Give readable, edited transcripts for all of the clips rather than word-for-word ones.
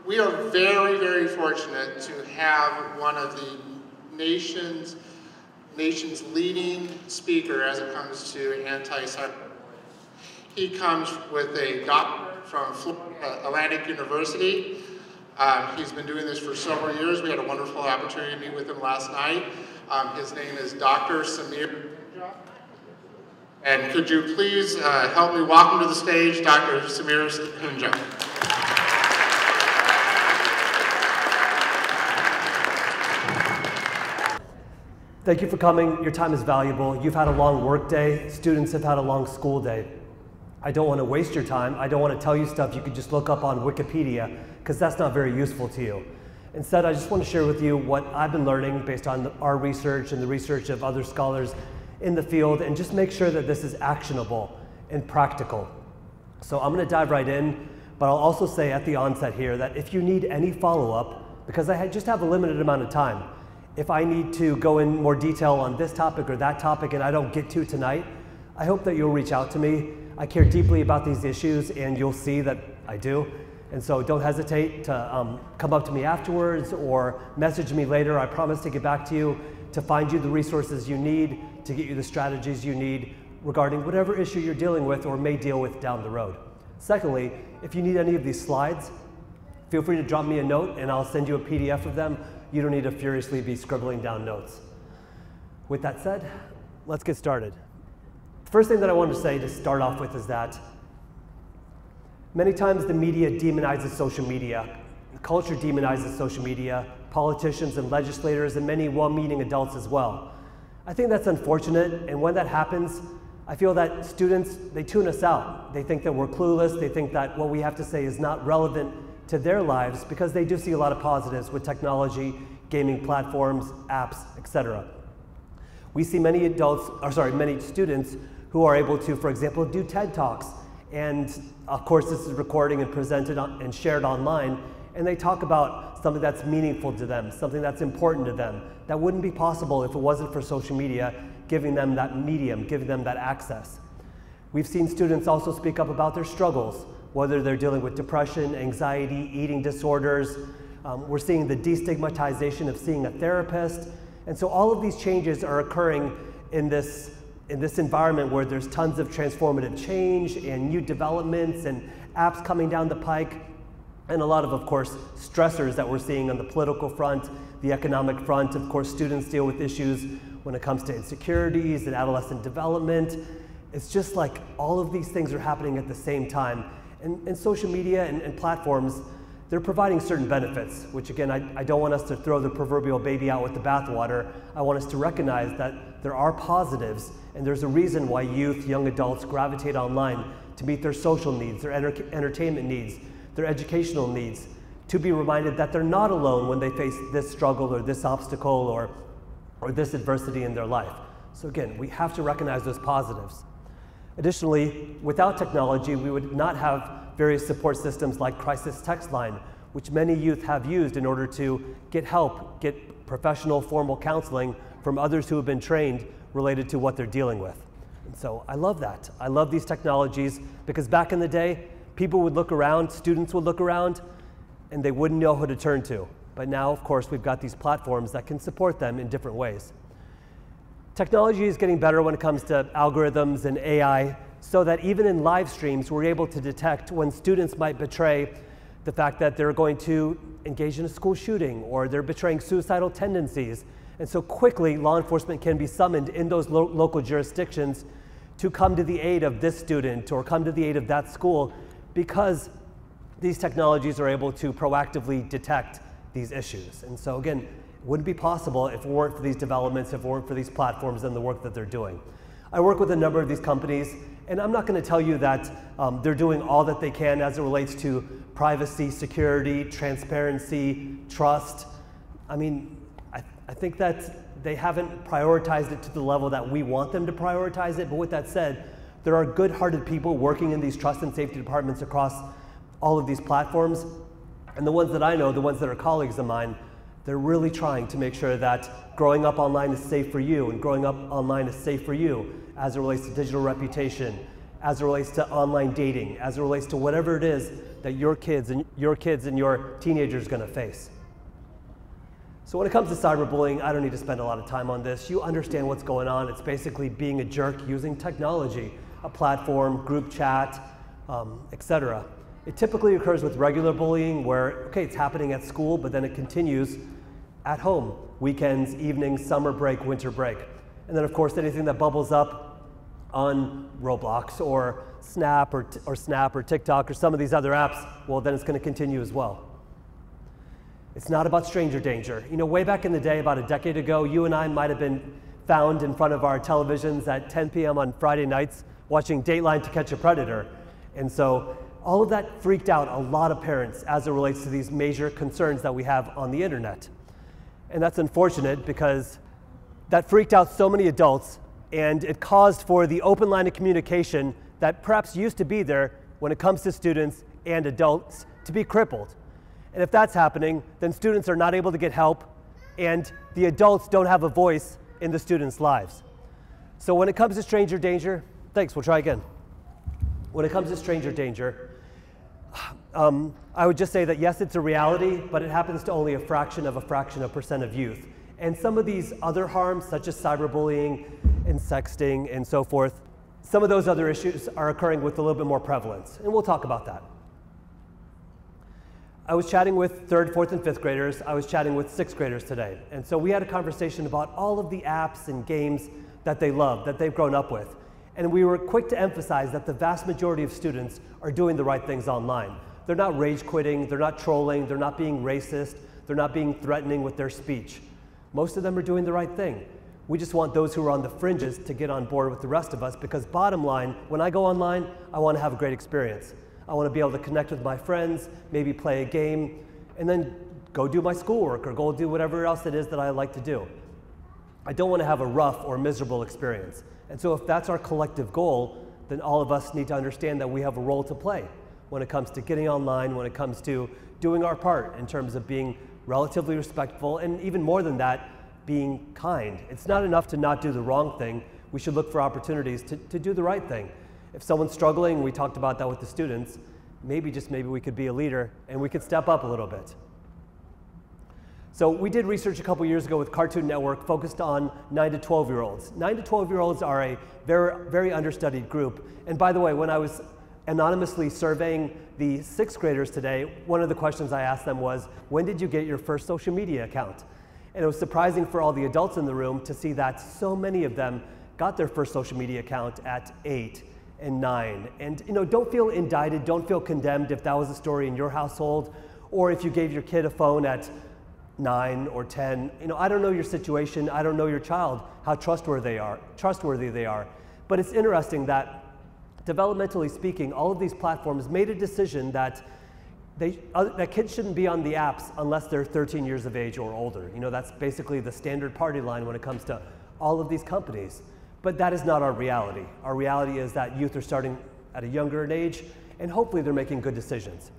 We are very, very fortunate to have one of the nation's leading speaker as it comes to anti-cyber. He comes with a doctorate from Atlantic University. He's been doing this for several years. We had a wonderful opportunity to meet with him last night. His name is Dr. Samir. And could you please help me welcome to the stage Dr. Samir Kunja. Thank you for coming. Your time is valuable. You've had a long work day. Students have had a long school day. I don't want to waste your time. I don't want to tell you stuff you could just look up on Wikipedia, because that's not very useful to you. Instead, I just want to share with you what I've been learning based on our research and the research of other scholars in the field, and just make sure that this is actionable and practical. So I'm going to dive right in, but I'll also say at the onset here that if you need any follow-up, because I just have a limited amount of time, if I need to go in more detail on this topic or that topic and I don't get to tonight, I hope that you'll reach out to me. I care deeply about these issues, and you'll see that I do. And so don't hesitate to come up to me afterwards or message me later. I promise to get back to you, to find you the resources you need, to get you the strategies you need regarding whatever issue you're dealing with or may deal with down the road. Secondly, if you need any of these slides, feel free to drop me a note and I'll send you a PDF of them. You don't need to furiously be scribbling down notes. With that said, let's get started. The first thing that I wanted to say to start off with is that many times the media demonizes social media. The culture demonizes social media, politicians and legislators, and many well-meaning adults as well. I think that's unfortunate, and when that happens, I feel that students, they tune us out. They think that we're clueless. They think that what we have to say is not relevant to their lives, because they do see a lot of positives with technology, gaming platforms, apps, etc. We see many many students who are able to, for example, do TED Talks. And of course, this is recorded and presented and shared online. And they talk about something that's meaningful to them, something that's important to them, that wouldn't be possible if it wasn't for social media giving them that medium, giving them that access. We've seen students also speak up about their struggles, whether they're dealing with depression, anxiety, eating disorders. We're seeing the destigmatization of seeing a therapist. And so all of these changes are occurring in this environment where there's tons of transformative change and new developments and apps coming down the pike, and a lot of course, stressors that we're seeing on the political front, the economic front. Of course, students deal with issues when it comes to insecurities and adolescent development. It's just like all of these things are happening at the same time. And social media and platforms, they're providing certain benefits, which again, I don't want us to throw the proverbial baby out with the bathwater. I want us to recognize that there are positives, and there's a reason why youth, young adults gravitate online to meet their social needs, their entertainment needs, their educational needs, to be reminded that they're not alone when they face this struggle or this obstacle or this adversity in their life. So again, we have to recognize those positives. Additionally, without technology, we would not have various support systems like Crisis Text Line, which many youth have used in order to get help, get professional formal counseling from others who have been trained related to what they're dealing with. And so I love that. I love these technologies, because back in the day, people would look around, students would look around, and they wouldn't know who to turn to. But now, of course, we've got these platforms that can support them in different ways. Technology is getting better when it comes to algorithms and AI, so that even in live streams, we're able to detect when students might betray the fact that they're going to engage in a school shooting, or they're betraying suicidal tendencies. And so quickly, law enforcement can be summoned in those local jurisdictions to come to the aid of this student or come to the aid of that school, because these technologies are able to proactively detect these issues. And so again, it wouldn't be possible if it weren't for these developments, if it weren't for these platforms and the work that they're doing. I work with a number of these companies, and I'm not going to tell you that they're doing all that they can as it relates to privacy, security, transparency, trust. I mean, I think that they haven't prioritized it to the level that we want them to prioritize it. But with that said, there are good-hearted people working in these trust and safety departments across all of these platforms. And the ones that I know, the ones that are colleagues of mine, they're really trying to make sure that growing up online is safe for you, and growing up online is safe for you as it relates to digital reputation as it relates to online dating, as it relates to whatever it is that your kids and your teenagers are going to face. So when it comes to cyberbullying, I don't need to spend a lot of time on this. You understand what's going on. It's basically being a jerk using technology, a platform, group chat, etc. It typically occurs with regular bullying where, okay, it's happening at school, but then it continues at home, weekends, evenings, summer break, winter break. And then of course, anything that bubbles up on Roblox or Snap or TikTok or some of these other apps, well, then it's going to continue as well. It's not about stranger danger. You know, way back in the day, about a decade ago, you and I might have been found in front of our televisions at 10 p.m. on Friday nights watching Dateline to Catch a Predator. And so all of that freaked out a lot of parents as it relates to these major concerns that we have on the internet. And that's unfortunate because that freaked out so many adults, and it caused for the open line of communication that perhaps used to be there when it comes to students and adults to be crippled. And if that's happening, then students are not able to get help, and the adults don't have a voice in the students' lives. So when it comes to stranger danger, thanks, we'll try again. When it comes to stranger danger, I would just say that yes, it's a reality, but it happens to only a fraction of percent of youth. And some of these other harms, such as cyberbullying and sexting and so forth, some of those other issues are occurring with a little bit more prevalence, and we'll talk about that. I was chatting with 3rd, 4th, and 5th graders. I was chatting with 6th graders today. And so we had a conversation about all of the apps and games that they love, that they've grown up with. And we were quick to emphasize that the vast majority of students are doing the right things online. They're not rage quitting, they're not trolling, they're not being racist, they're not being threatening with their speech. Most of them are doing the right thing. We just want those who are on the fringes to get on board with the rest of us, because bottom line, when I go online, I want to have a great experience. I want to be able to connect with my friends, maybe play a game, and then go do my schoolwork or go do whatever else it is that I like to do. I don't want to have a rough or miserable experience. And so if that's our collective goal, then all of us need to understand that we have a role to play when it comes to getting online, when it comes to doing our part in terms of being relatively respectful, and even more than that, being kind. It's not enough to not do the wrong thing. We should look for opportunities to do the right thing. If someone's struggling, we talked about that with the students, maybe we could be a leader and we could step up a little bit. So we did research a couple years ago with Cartoon Network focused on 9 to 12-year-olds. 9 to 12-year-olds are a very, very understudied group. And by the way, when I was anonymously surveying the 6th graders today, one of the questions I asked them was, when did you get your first social media account? And it was surprising for all the adults in the room to see that so many of them got their first social media account at 8 and 9. And you know, don't feel indicted, don't feel condemned if that was a story in your household, or if you gave your kid a phone at 9 or 10. You know, I don't know your situation, I don't know your child, how trustworthy they are. But it's interesting that, developmentally speaking, all of these platforms made a decision that that kids shouldn't be on the apps unless they're 13 years of age or older. You know, that's basically the standard party line when it comes to all of these companies. But that is not our reality. Our reality is that youth are starting at a younger age, and hopefully they're making good decisions.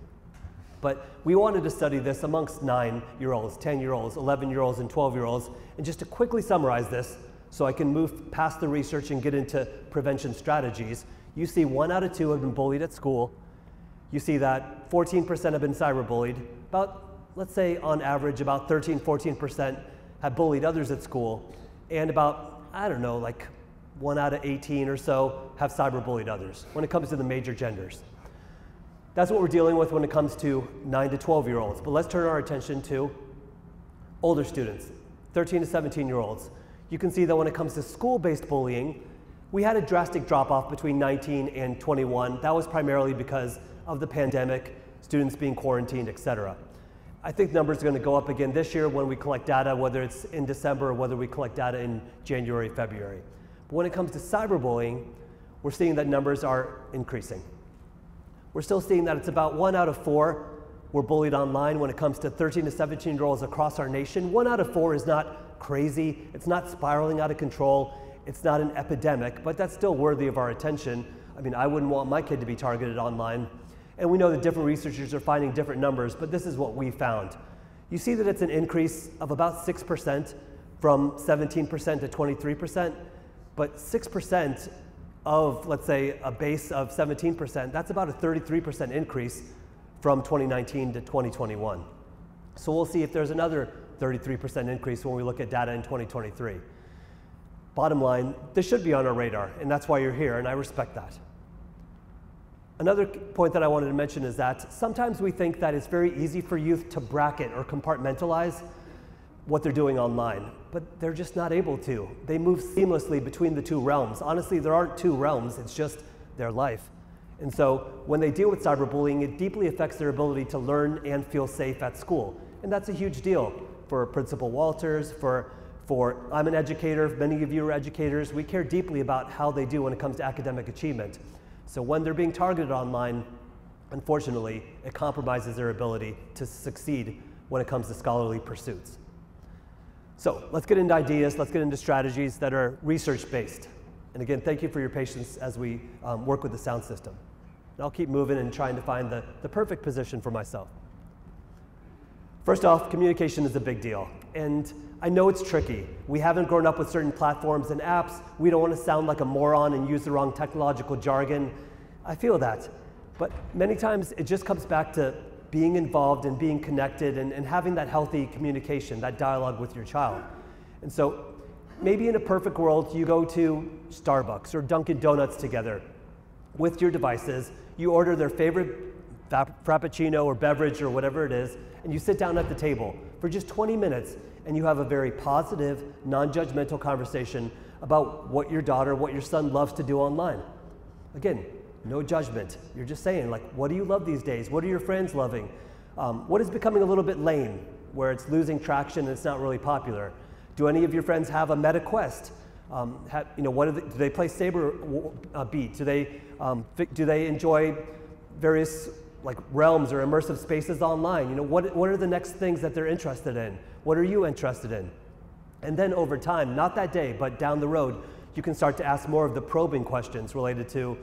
But we wanted to study this amongst 9-year-olds, 10-year-olds, 11-year-olds, and 12-year-olds. And just to quickly summarize this, so I can move past the research and get into prevention strategies, you see 1 out of 2 have been bullied at school. You see that 14% have been cyberbullied. About, let's say on average, about 13, 14% have bullied others at school. And about, I don't know, like 1 out of 18 or so have cyberbullied others when it comes to the major genders. That's what we're dealing with when it comes to 9 to 12-year-olds. But let's turn our attention to older students, 13 to 17-year-olds. You can see that when it comes to school-based bullying, we had a drastic drop-off between 19 and 21. That was primarily because of the pandemic, students being quarantined, etc. I think numbers are going to go up again this year when we collect data, whether it's in December or whether we collect data in January, February. But when it comes to cyberbullying, we're seeing that numbers are increasing. We're still seeing that it's about 1 out of 4 were bullied online when it comes to 13 to 17-year-olds across our nation. 1 out of 4 is not crazy, it's not spiraling out of control, it's not an epidemic, but that's still worthy of our attention. I mean, I wouldn't want my kid to be targeted online. And we know that different researchers are finding different numbers, but this is what we found. You see that it's an increase of about 6% from 17% to 23%, but 6% of, let's say, a base of 17%, that's about a 33% increase from 2019 to 2021. So we'll see if there's another 33% increase when we look at data in 2023. Bottom line, this should be on our radar, and that's why you're here, and I respect that. Another point that I wanted to mention is that sometimes we think that it's very easy for youth to bracket or compartmentalize what they're doing online, but they're just not able to. They move seamlessly between the two realms. Honestly, there aren't two realms, it's just their life. And so when they deal with cyberbullying, it deeply affects their ability to learn and feel safe at school. And that's a huge deal for Principal Walters, for I'm an educator, many of you are educators. We care deeply about how they do when it comes to academic achievement. So when they're being targeted online, unfortunately, it compromises their ability to succeed when it comes to scholarly pursuits. So let's get into ideas, let's get into strategies that are research-based. And again, thank you for your patience as we work with the sound system. And I'll keep moving and trying to find the perfect position for myself. First off, communication is a big deal. And I know it's tricky. We haven't grown up with certain platforms and apps. We don't want to sound like a moron and use the wrong technological jargon. I feel that. But many times it just comes back to being involved and being connected and having that healthy communication, that dialogue with your child. And so maybe in a perfect world, you go to Starbucks or Dunkin' Donuts together with your devices. You order their favorite frappuccino or beverage or whatever it is, and you sit down at the table for just 20 minutes and you have a very positive, non-judgmental conversation about what your daughter, what your son loves to do online. Again, no judgment. You're just saying, like, what do you love these days? What are your friends loving? What is becoming a little bit lame, where it's losing traction and it's not really popular? Do any of your friends have a Meta Quest? Do they play Saber Beat? Do they enjoy various realms or immersive spaces online? What are the next things that they're interested in? What are you interested in? And then over time, not that day, but down the road, you can start to ask more of the probing questions related to,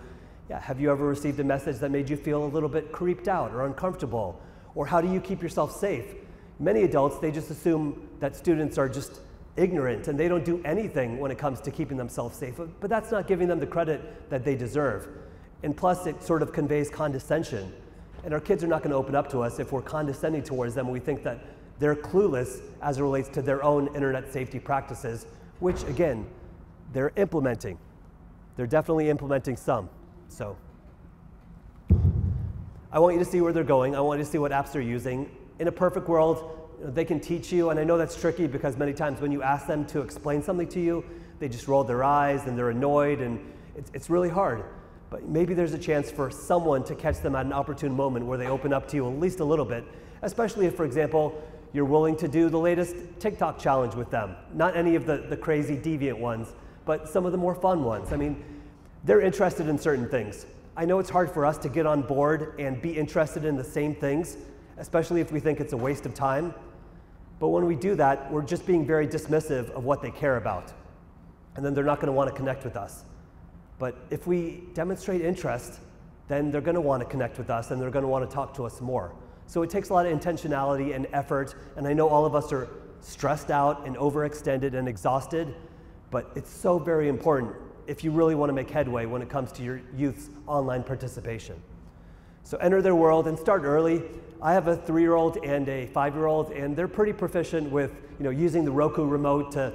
have you ever received a message that made you feel a little bit creeped out or uncomfortable? Or how do you keep yourself safe? Many adults, they just assume that students are just ignorant and they don't do anything when it comes to keeping themselves safe, but that's not giving them the credit that they deserve. And plus, it sort of conveys condescension. And our kids are not going to open up to us if we're condescending towards them and we think that they're clueless as it relates to their own internet safety practices, which, again, they're implementing. They're definitely implementing some. So I want you to see where they're going. I want you to see what apps they're using. In a perfect world, they can teach you, and I know that's tricky because many times when you ask them to explain something to you, they just roll their eyes and they're annoyed, and it's really hard. But maybe there's a chance for someone to catch them at an opportune moment where they open up to you at least a little bit, especially if, for example, you're willing to do the latest TikTok challenge with them. Not any of the crazy deviant ones, but some of the more fun ones. I mean, they're interested in certain things. I know it's hard for us to get on board and be interested in the same things, especially if we think it's a waste of time. But when we do that, we're just being very dismissive of what they care about. And then they're not going to want to connect with us. But if we demonstrate interest, then they're going to want to connect with us and they're going to want to talk to us more. So it takes a lot of intentionality and effort, and I know all of us are stressed out and overextended and exhausted, but it's so very important if you really want to make headway when it comes to your youth's online participation. So enter their world and start early. I have a 3-year-old and a 5-year-old, and they're pretty proficient with using the Roku remote to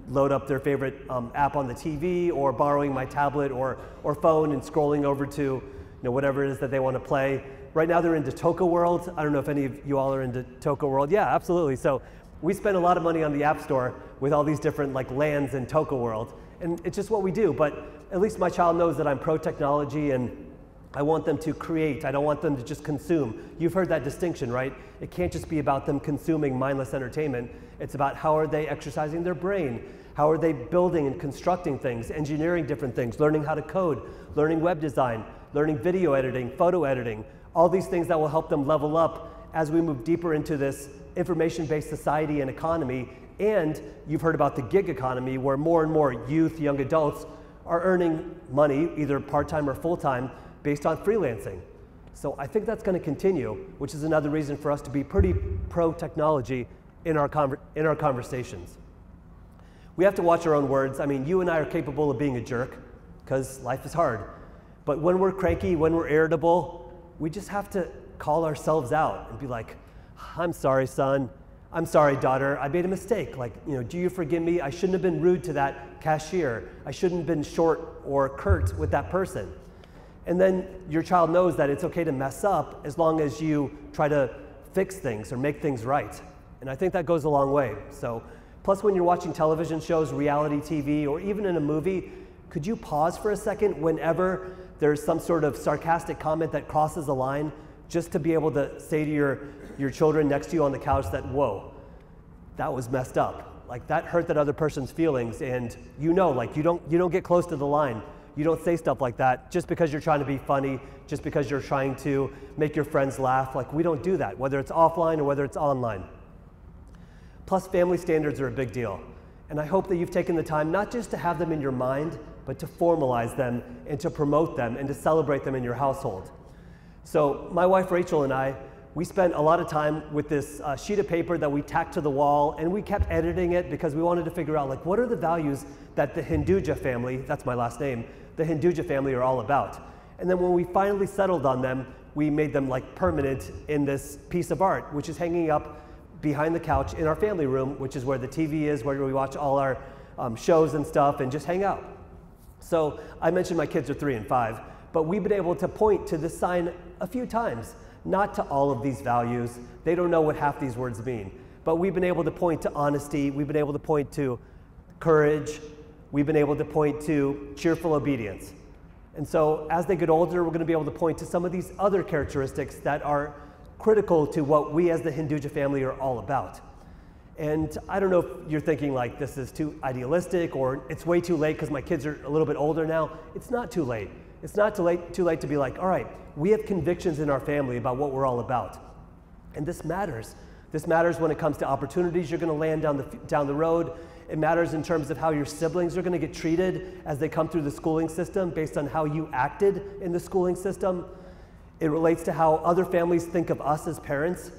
load up their favorite app on the TV, or borrowing my tablet or phone and scrolling over to whatever it is that they want to play. Right now they're into Toca World. I don't know if any of you all are into Toca World. Yeah, absolutely. So we spend a lot of money on the App Store with all these different lands in Toca World, and it's just what we do. But at least my child knows that I'm pro-technology and I want them to create. I don't want them to just consume. You've heard that distinction, right? It can't just be about them consuming mindless entertainment. It's about how are they exercising their brain? How are they building and constructing things, engineering different things, learning how to code, learning web design, learning video editing, photo editing, all these things that will help them level up as we move deeper into this information-based society and economy. And you've heard about the gig economy, where more and more youth, young adults are earning money, either part-time or full-time, based on freelancing. So I think that's going to continue, which is another reason for us to be pretty pro-technology in our conversations. We have to watch our own words. I mean, you and I are capable of being a jerk. because life is hard. But when we're cranky, when we're irritable, we just have to call ourselves out and be like, I'm sorry, son. I'm sorry, daughter. I made a mistake. Like, do you forgive me? I shouldn't have been rude to that cashier. I shouldn't have been short or curt with that person. And then your child knows that it's okay to mess up as long as you try to fix things or make things right. And I think that goes a long way. So, plus when you're watching television shows, reality TV, or even in a movie, could you pause for a second whenever there's some sort of sarcastic comment that crosses a line, just to be able to say to your children next to you on the couch that, whoa, that was messed up. Like, that hurt that other person's feelings, and like, you don't get close to the line. You don't say stuff like that just because you're trying to be funny, just because you're trying to make your friends laugh. Like, we don't do that, whether it's offline or whether it's online. Plus, family standards are a big deal. And I hope that you've taken the time not just to have them in your mind, but to formalize them and to promote them and to celebrate them in your household. So my wife Rachel and I, we spent a lot of time with this sheet of paper that we tacked to the wall, and we kept editing it because we wanted to figure out, like, what are the values that the Hinduja family, that's my last name, the Hinduja family are all about. And then when we finally settled on them, we made them like permanent in this piece of art, which is hanging up behind the couch in our family room, which is where the TV is, where we watch all our shows and stuff and just hang out. So I mentioned my kids are 3 and 5, but we've been able to point to this sign a few times, not to all of these values. They don't know what half these words mean, but we've been able to point to honesty, we've been able to point to courage, we've been able to point to cheerful obedience. And so as they get older, we're going to be able to point to some of these other characteristics that are critical to what we as the Hinduja family are all about. And I don't know if you're thinking like this is too idealistic or it's way too late because my kids are a little bit older now. It's not too late. It's not too late to be like, all right, we have convictions in our family about what we're all about. And this matters. This matters when it comes to opportunities you're going to land down the road. It matters in terms of how your siblings are going to get treated as they come through the schooling system based on how you acted in the schooling system. It relates to how other families think of us as parents.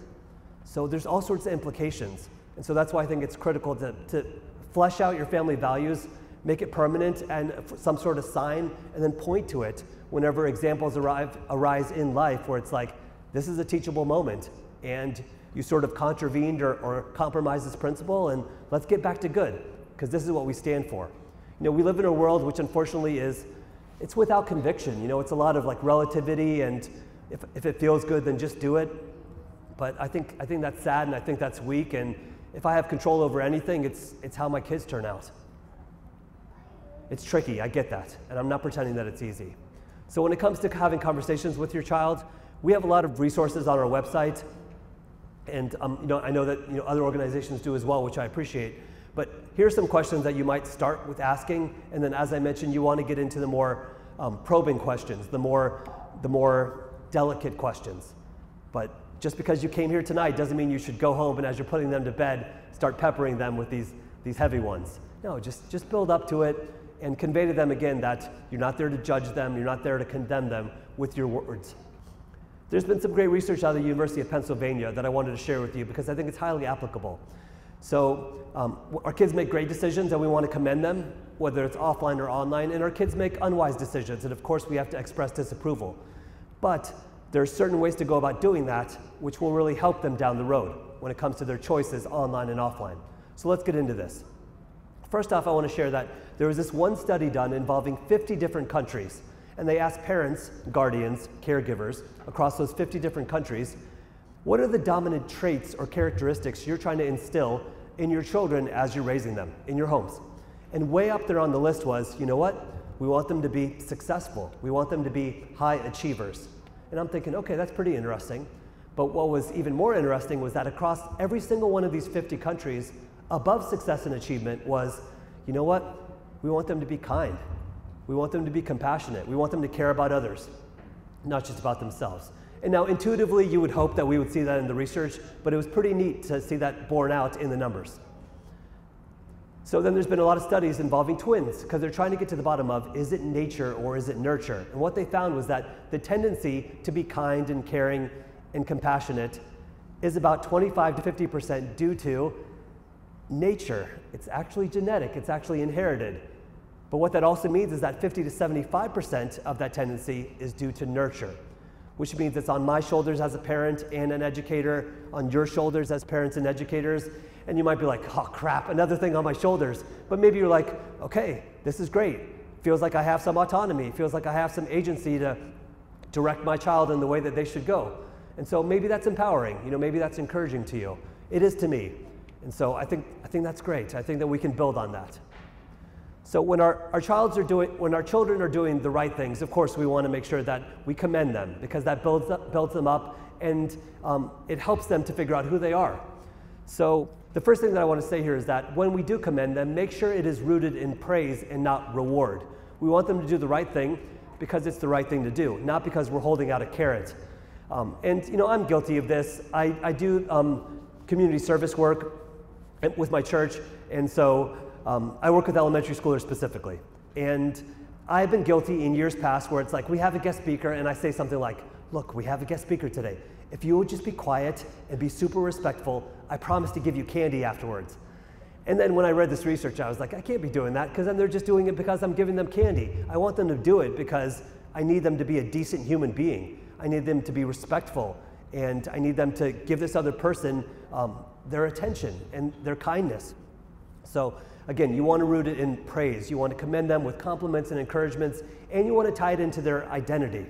So there's all sorts of implications. And so that's why I think it's critical to flesh out your family values, make it permanent and some sort of sign, and then point to it whenever examples arise in life where it's like, this is a teachable moment, and you sort of contravened or compromised this principle, and let's get back to good, because this is what we stand for. We live in a world which unfortunately it's without conviction. It's a lot of like relativity, and if it feels good, then just do it. But I think that's sad, and I think that's weak, and if I have control over anything, it's how my kids turn out. It's tricky, I get that, and I'm not pretending that it's easy. So when it comes to having conversations with your child, we have a lot of resources on our website, and I know that other organizations do as well, which I appreciate. But here's some questions that you might start with asking, and then as I mentioned, you want to get into the more probing questions, the more delicate questions. But just because you came here tonight doesn't mean you should go home and as you're putting them to bed, start peppering them with these heavy ones. No, just build up to it and convey to them again that you're not there to judge them, you're not there to condemn them with your words. There's been some great research out of the University of Pennsylvania that I wanted to share with you because I think it's highly applicable. So our kids make great decisions and we want to commend them, whether it's offline or online, and our kids make unwise decisions, and of course we have to express disapproval. But there are certain ways to go about doing that which will really help them down the road when it comes to their choices online and offline. So let's get into this. First off, I want to share that there was this one study done involving 50 different countries, and they asked parents, guardians, caregivers across those 50 different countries, what are the dominant traits or characteristics you're trying to instill in your children as you're raising them in your homes? And way up there on the list was, you know what? We want them to be successful. We want them to be high achievers. And I'm thinking, okay, that's pretty interesting. But what was even more interesting was that across every single one of these 50 countries, above success and achievement was, you know what? We want them to be kind. We want them to be compassionate. We want them to care about others, not just about themselves. And now intuitively, you would hope that we would see that in the research, but it was pretty neat to see that borne out in the numbers. So then there's been a lot of studies involving twins because they're trying to get to the bottom of, is it nature or is it nurture? And what they found was that the tendency to be kind and caring and compassionate is about 25 to 50% due to nature. It's actually genetic, it's actually inherited. But what that also means is that 50 to 75% of that tendency is due to nurture, which means it's on my shoulders as a parent and an educator, on your shoulders as parents and educators. And you might be like, oh crap, another thing on my shoulders. But maybe you're like, okay, this is great. Feels like I have some autonomy. Feels like I have some agency to direct my child in the way that they should go. And so maybe that's empowering. Maybe that's encouraging to you. It is to me. And so I think that's great. I think that we can build on that. So when our children are doing the right things, of course we want to make sure that we commend them, because that builds them up, and it helps them to figure out who they are. So the first thing that I want to say here is that when we do commend them, make sure it is rooted in praise and not reward. We want them to do the right thing because it's the right thing to do, not because we're holding out a carrot. And I'm guilty of this. I do community service work with my church, and so I work with elementary schoolers specifically. And I've been guilty in years past where it's like, we have a guest speaker, and I say something like, look, we have a guest speaker today. If you would just be quiet and be super respectful, I promise to give you candy afterwards. And then when I read this research, I was like, I can't be doing that, because then they're just doing it because I'm giving them candy. I want them to do it because I need them to be a decent human being. I need them to be respectful, and I need them to give this other person their attention and their kindness. So again, you want to root it in praise. You want to commend them with compliments and encouragements, and you want to tie it into their identity.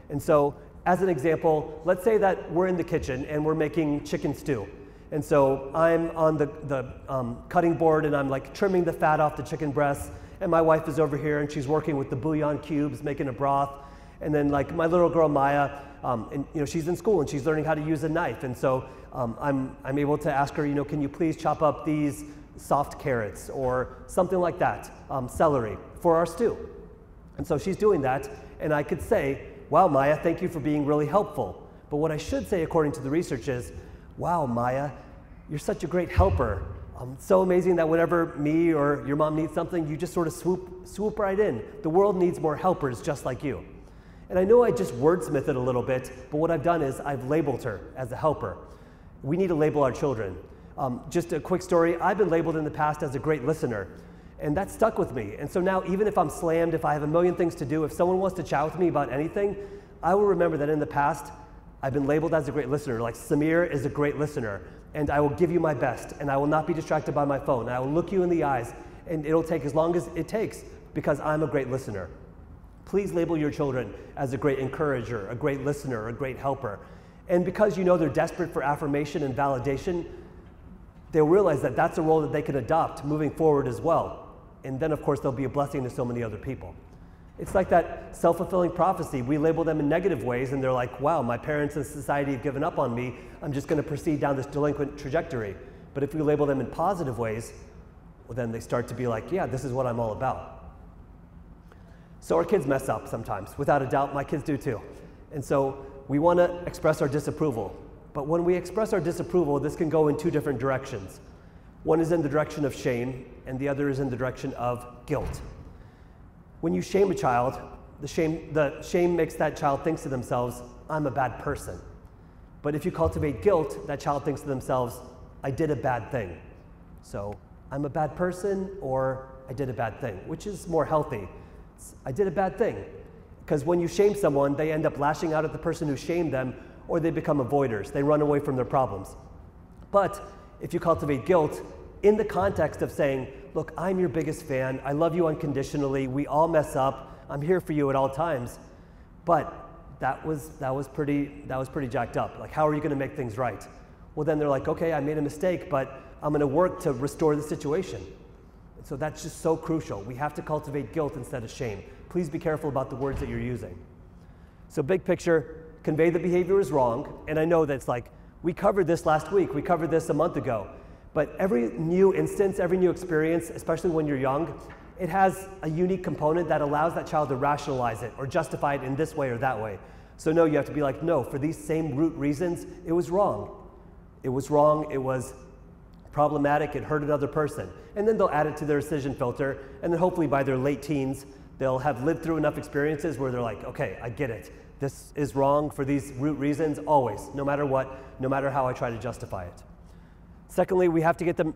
And so as an example, let's say that we're in the kitchen and we're making chicken stew. And so I'm on the cutting board, and I'm like trimming the fat off the chicken breasts, and my wife is over here and she's working with the bouillon cubes, making a broth. And then like my little girl Maya, she's in school and she's learning how to use a knife. And so I'm able to ask her, can you please chop up these soft carrots or something like that, celery, for our stew. And so she's doing that, and I could say, wow, Maya, thank you for being really helpful. But what I should say, according to the research, is, wow, Maya, you're such a great helper. It's so amazing that whenever me or your mom needs something, you just sort of swoop right in. The world needs more helpers just like you. And I know I just wordsmithed it a little bit, but what I've done is I've labeled her as a helper. We need to label our children. Just a quick story, I've been labeled in the past as a great listener, and that stuck with me. And so now, even if I'm slammed, if I have a million things to do, if someone wants to chat with me about anything, I will remember that in the past, I've been labeled as a great listener, like Samir is a great listener, and I will give you my best, and I will not be distracted by my phone, and I will look you in the eyes, and it'll take as long as it takes, because I'm a great listener. Please label your children as a great encourager, a great listener, a great helper. And because they're desperate for affirmation and validation, they'll realize that that's a role that they can adopt moving forward as well. And then, of course, they'll be a blessing to so many other people. It's like that self-fulfilling prophecy. We label them in negative ways, and they're like, wow, my parents and society have given up on me. I'm just going to proceed down this delinquent trajectory. But if we label them in positive ways, well, then they start to be like, yeah, this is what I'm all about. So our kids mess up sometimes. Without a doubt, my kids do too. And so we want to express our disapproval. But when we express our disapproval, this can go in two different directions. One is in the direction of shame, and the other is in the direction of guilt. When you shame a child, the shame makes that child think to themselves, I'm a bad person. But if you cultivate guilt, that child thinks to themselves, I did a bad thing. So I'm a bad person, or I did a bad thing, which is more healthy. I did a bad thing. Because when you shame someone, they end up lashing out at the person who shamed them, or they become avoiders. They run away from their problems. But if you cultivate guilt in the context of saying, look, I'm your biggest fan. I love you unconditionally. We all mess up. I'm here for you at all times. But that was pretty jacked up. Like, how are you going to make things right? Well, then they're like, okay, I made a mistake, but I'm going to work to restore the situation. And so that's just so crucial. We have to cultivate guilt instead of shame. Please be careful about the words that you're using. So big picture, convey the behavior is wrong. And I know that's like, we covered this last week. We covered this a month ago. But every new instance, every new experience, especially when you're young, it has a unique component that allows that child to rationalize it or justify it in this way or that way. So no, you have to be like, no, for these same root reasons, it was wrong. It was wrong, it was problematic, it hurt another person. And then they'll add it to their decision filter, and then hopefully by their late teens, they'll have lived through enough experiences where they're like, okay, I get it. This is wrong for these root reasons, always, no matter what, no matter how I try to justify it. Secondly, we have to get them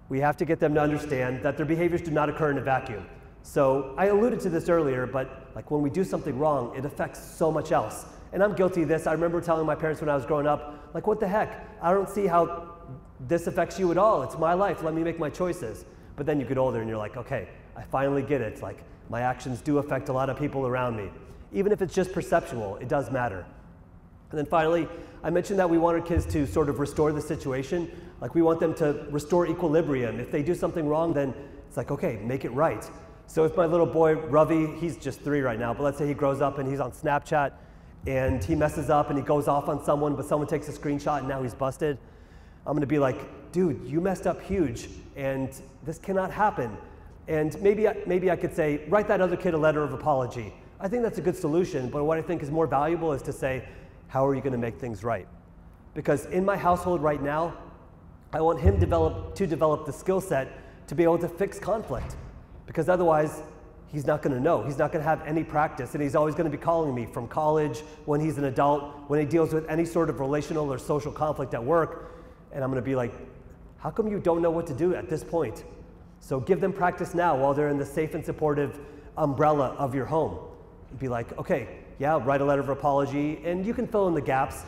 to understand that their behaviors do not occur in a vacuum. So I alluded to this earlier, but like when we do something wrong, it affects so much else. And I'm guilty of this. I remember telling my parents when I was growing up, like, what the heck? I don't see how this affects you at all. It's my life. Let me make my choices. But then you get older and you're like, okay, I finally get it. It's like my actions do affect a lot of people around me. Even if it's just perceptual, it does matter. And then finally, I mentioned that we want our kids to sort of restore the situation. Like we want them to restore equilibrium. If they do something wrong, then it's like, okay, make it right. So if my little boy, Ravi, he's just 3 right now, but let's say he grows up and he's on Snapchat and he messes up and he goes off on someone, but someone takes a screenshot and now he's busted. I'm gonna be like, dude, you messed up huge and this cannot happen. And maybe I could say, write that other kid a letter of apology. I think that's a good solution, but what I think is more valuable is to say, how are you gonna make things right? Because in my household right now, I want him to develop the skill set to be able to fix conflict. Because otherwise, he's not gonna know. He's not gonna have any practice, and he's always gonna be calling me from college, when he's an adult, when he deals with any sort of relational or social conflict at work, and I'm gonna be like, how come you don't know what to do at this point? So give them practice now while they're in the safe and supportive umbrella of your home. Be like, okay, yeah, write a letter of apology, and you can fill in the gaps.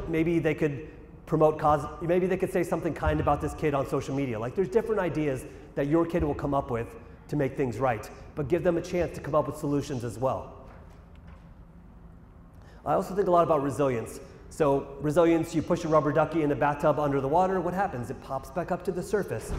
Maybe they could promote cause, maybe they could say something kind about this kid on social media. Like there's different ideas that your kid will come up with to make things right, but give them a chance to come up with solutions as well. I also think a lot about resilience. So resilience, you push a rubber ducky in a bathtub under the water, what happens? It pops back up to the surface.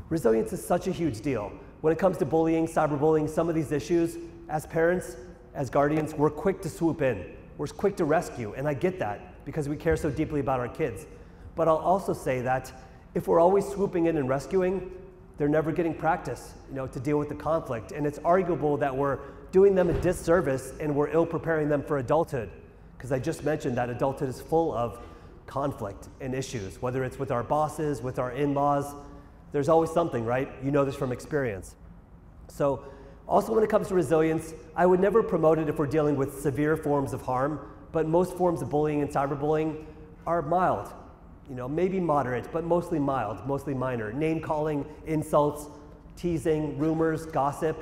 Resilience is such a huge deal. When it comes to bullying, cyberbullying, some of these issues, as parents, as guardians, we're quick to swoop in. We're quick to rescue, and I get that because we care so deeply about our kids. But I'll also say that if we're always swooping in and rescuing, they're never getting practice, to deal with the conflict. And it's arguable that we're doing them a disservice and we're ill preparing them for adulthood. Because I just mentioned that adulthood is full of conflict and issues, whether it's with our bosses, with our in-laws. There's always something, right? You know this from experience. So also when it comes to resilience, I would never promote it if we're dealing with severe forms of harm, but most forms of bullying and cyberbullying are mild. Maybe moderate, but mostly mild, mostly minor. Name calling, insults, teasing, rumors, gossip,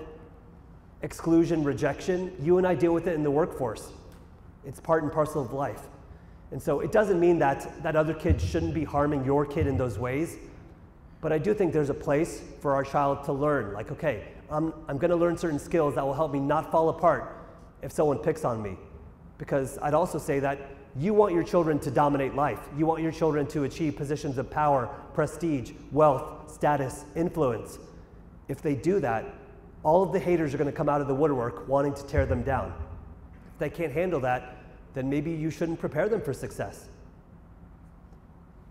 exclusion, rejection. You and I deal with it in the workforce. It's part and parcel of life. And so it doesn't mean that other kids shouldn't be harming your kid in those ways, but I do think there's a place for our child to learn. Like, okay, I'm gonna learn certain skills that will help me not fall apart if someone picks on me. Because I'd also say that you want your children to dominate life. You want your children to achieve positions of power, prestige, wealth, status, influence. If they do that, all of the haters are gonna come out of the woodwork wanting to tear them down. If they can't handle that, then maybe you shouldn't prepare them for success.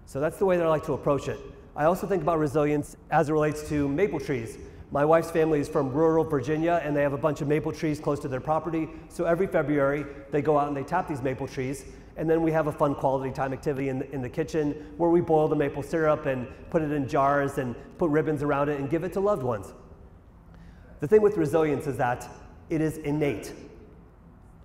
So that's the way that I like to approach it. I also think about resilience as it relates to maple trees. My wife's family is from rural Virginia, and they have a bunch of maple trees close to their property. So every February, they go out and they tap these maple trees, and then we have a fun quality time activity in the kitchen where we boil the maple syrup and put it in jars and put ribbons around it and give it to loved ones. The thing with resilience is that it is innate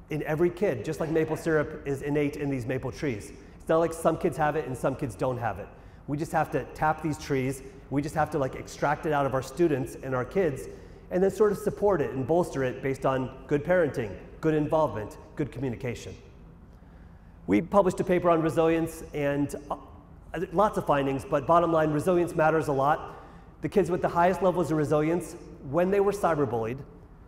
in every kid, just like maple syrup is innate in these maple trees. It's not like some kids have it and some kids don't have it. We just have to tap these trees. We just have to extract it out of our students and our kids and then sort of support it and bolster it based on good parenting, good involvement, good communication. We published a paper on resilience and lots of findings, but bottom line, resilience matters a lot. The kids with the highest levels of resilience, when they were cyberbullied,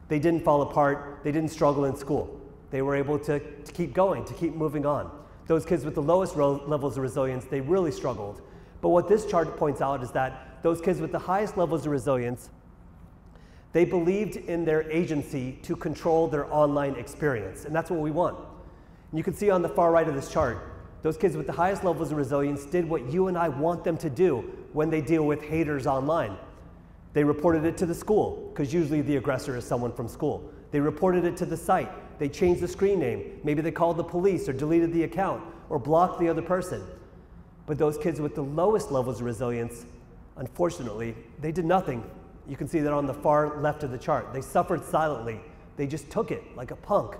they didn't fall apart, they didn't struggle in school. They were able to keep going, to keep moving on. Those kids with the lowest levels of resilience, they really struggled. But what this chart points out is that those kids with the highest levels of resilience, they believed in their agency to control their online experience, and that's what we want. And you can see on the far right of this chart, those kids with the highest levels of resilience did what you and I want them to do when they deal with haters online. They reported it to the school, because usually the aggressor is someone from school. They reported it to the site. They changed the screen name. Maybe they called the police or deleted the account or blocked the other person. But those kids with the lowest levels of resilience, unfortunately, they did nothing. You can see that on the far left of the chart. They suffered silently. They just took it like a punk.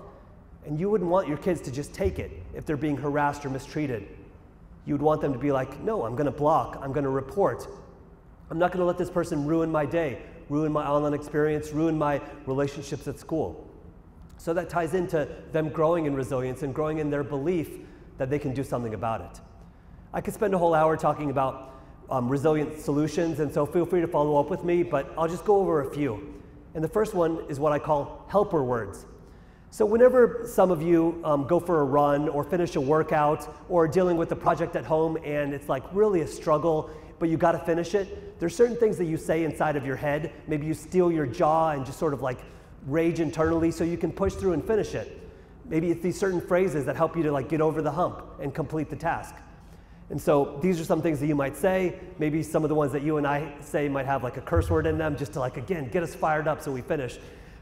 And you wouldn't want your kids to just take it if they're being harassed or mistreated. You'd want them to be like, no, I'm gonna block, I'm gonna report. I'm not gonna let this person ruin my day, ruin my online experience, ruin my relationships at school. So that ties into them growing in resilience and growing in their belief that they can do something about it. I could spend a whole hour talking about resilient solutions, and so feel free to follow up with me, but I'll just go over a few. And the first one is what I call helper words. So whenever some of you go for a run or finish a workout or dealing with a project at home and it's like really a struggle, but you got to finish it, there's certain things that you say inside of your head. Maybe you steel your jaw and just sort of like rage internally so you can push through and finish it. Maybe it's these certain phrases that help you to like get over the hump and complete the task. And so these are some things that you might say. Maybe some of the ones that you and I say might have like a curse word in them just to like, again, get us fired up so we finish.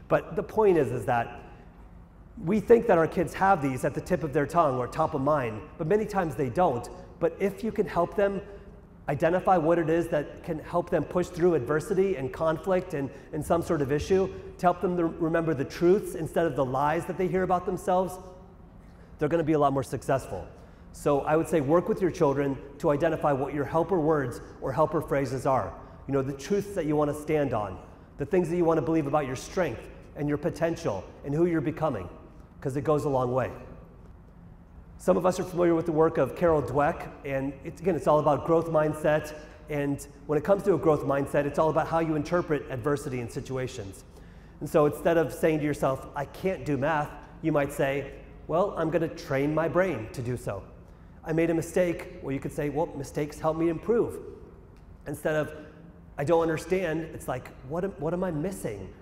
But the point is that we think that our kids have these at the tip of their tongue or top of mind, but many times they don't. But if you can help them identify what it is that can help them push through adversity and conflict and some sort of issue, to help them to remember the truths instead of the lies that they hear about themselves, they're going to be a lot more successful. So I would say work with your children to identify what your helper words or helper phrases are. You know, the truths that you want to stand on, the things that you want to believe about your strength and your potential and who you're becoming, because it goes a long way. Some of us are familiar with the work of Carol Dweck, and it's all about growth mindset. And when it comes to a growth mindset, it's all about how you interpret adversity in situations. And so instead of saying to yourself, I can't do math, you might say, well, I'm going to train my brain to do so. I made a mistake. Well, you could say, well, mistakes help me improve. Instead of, I don't understand, it's like, what am I missing?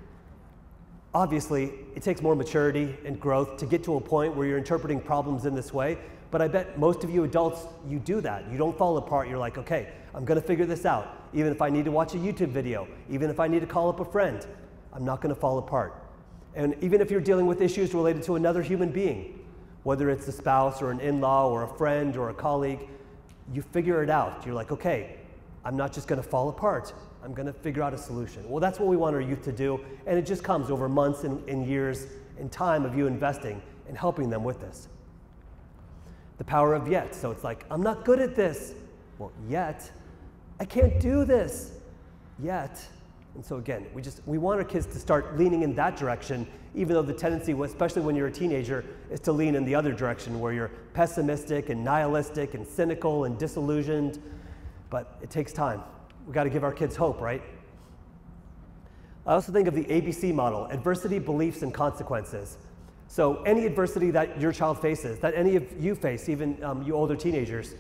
Obviously, it takes more maturity and growth to get to a point where you're interpreting problems in this way, but I bet most of you adults, you do that. You don't fall apart. You're like, okay, I'm going to figure this out. Even if I need to watch a YouTube video, even if I need to call up a friend, I'm not going to fall apart. And even if you're dealing with issues related to another human being, whether it's a spouse or an in-law or a friend or a colleague, you figure it out. You're like, okay, I'm not just going to fall apart. I'm going to figure out a solution. Well, that's what we want our youth to do, and it just comes over months and years and time of you investing and helping them with this. The power of yet. So it's like, I'm not good at this. Well, yet. I can't do this. Yet. And so again, we want our kids to start leaning in that direction, even though the tendency, especially when you're a teenager, is to lean in the other direction where you're pessimistic and nihilistic and cynical and disillusioned. But it takes time. We've got to give our kids hope, right? I also think of the ABC model, adversity, beliefs, and consequences. So any adversity that your child faces, that any of you face, even you older teenagers,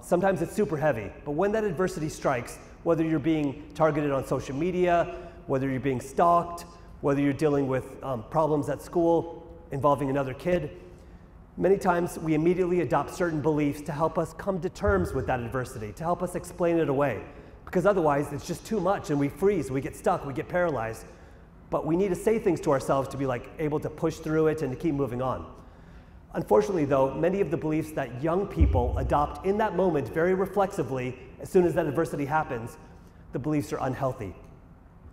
sometimes it's super heavy. But when that adversity strikes, whether you're being targeted on social media, whether you're being stalked, whether you're dealing with problems at school involving another kid, many times we immediately adopt certain beliefs to help us come to terms with that adversity, to help us explain it away. Because otherwise it's just too much and we freeze, we get stuck, we get paralyzed. But we need to say things to ourselves to be like able to push through it and to keep moving on. Unfortunately though, many of the beliefs that young people adopt in that moment very reflexively, as soon as that adversity happens, the beliefs are unhealthy.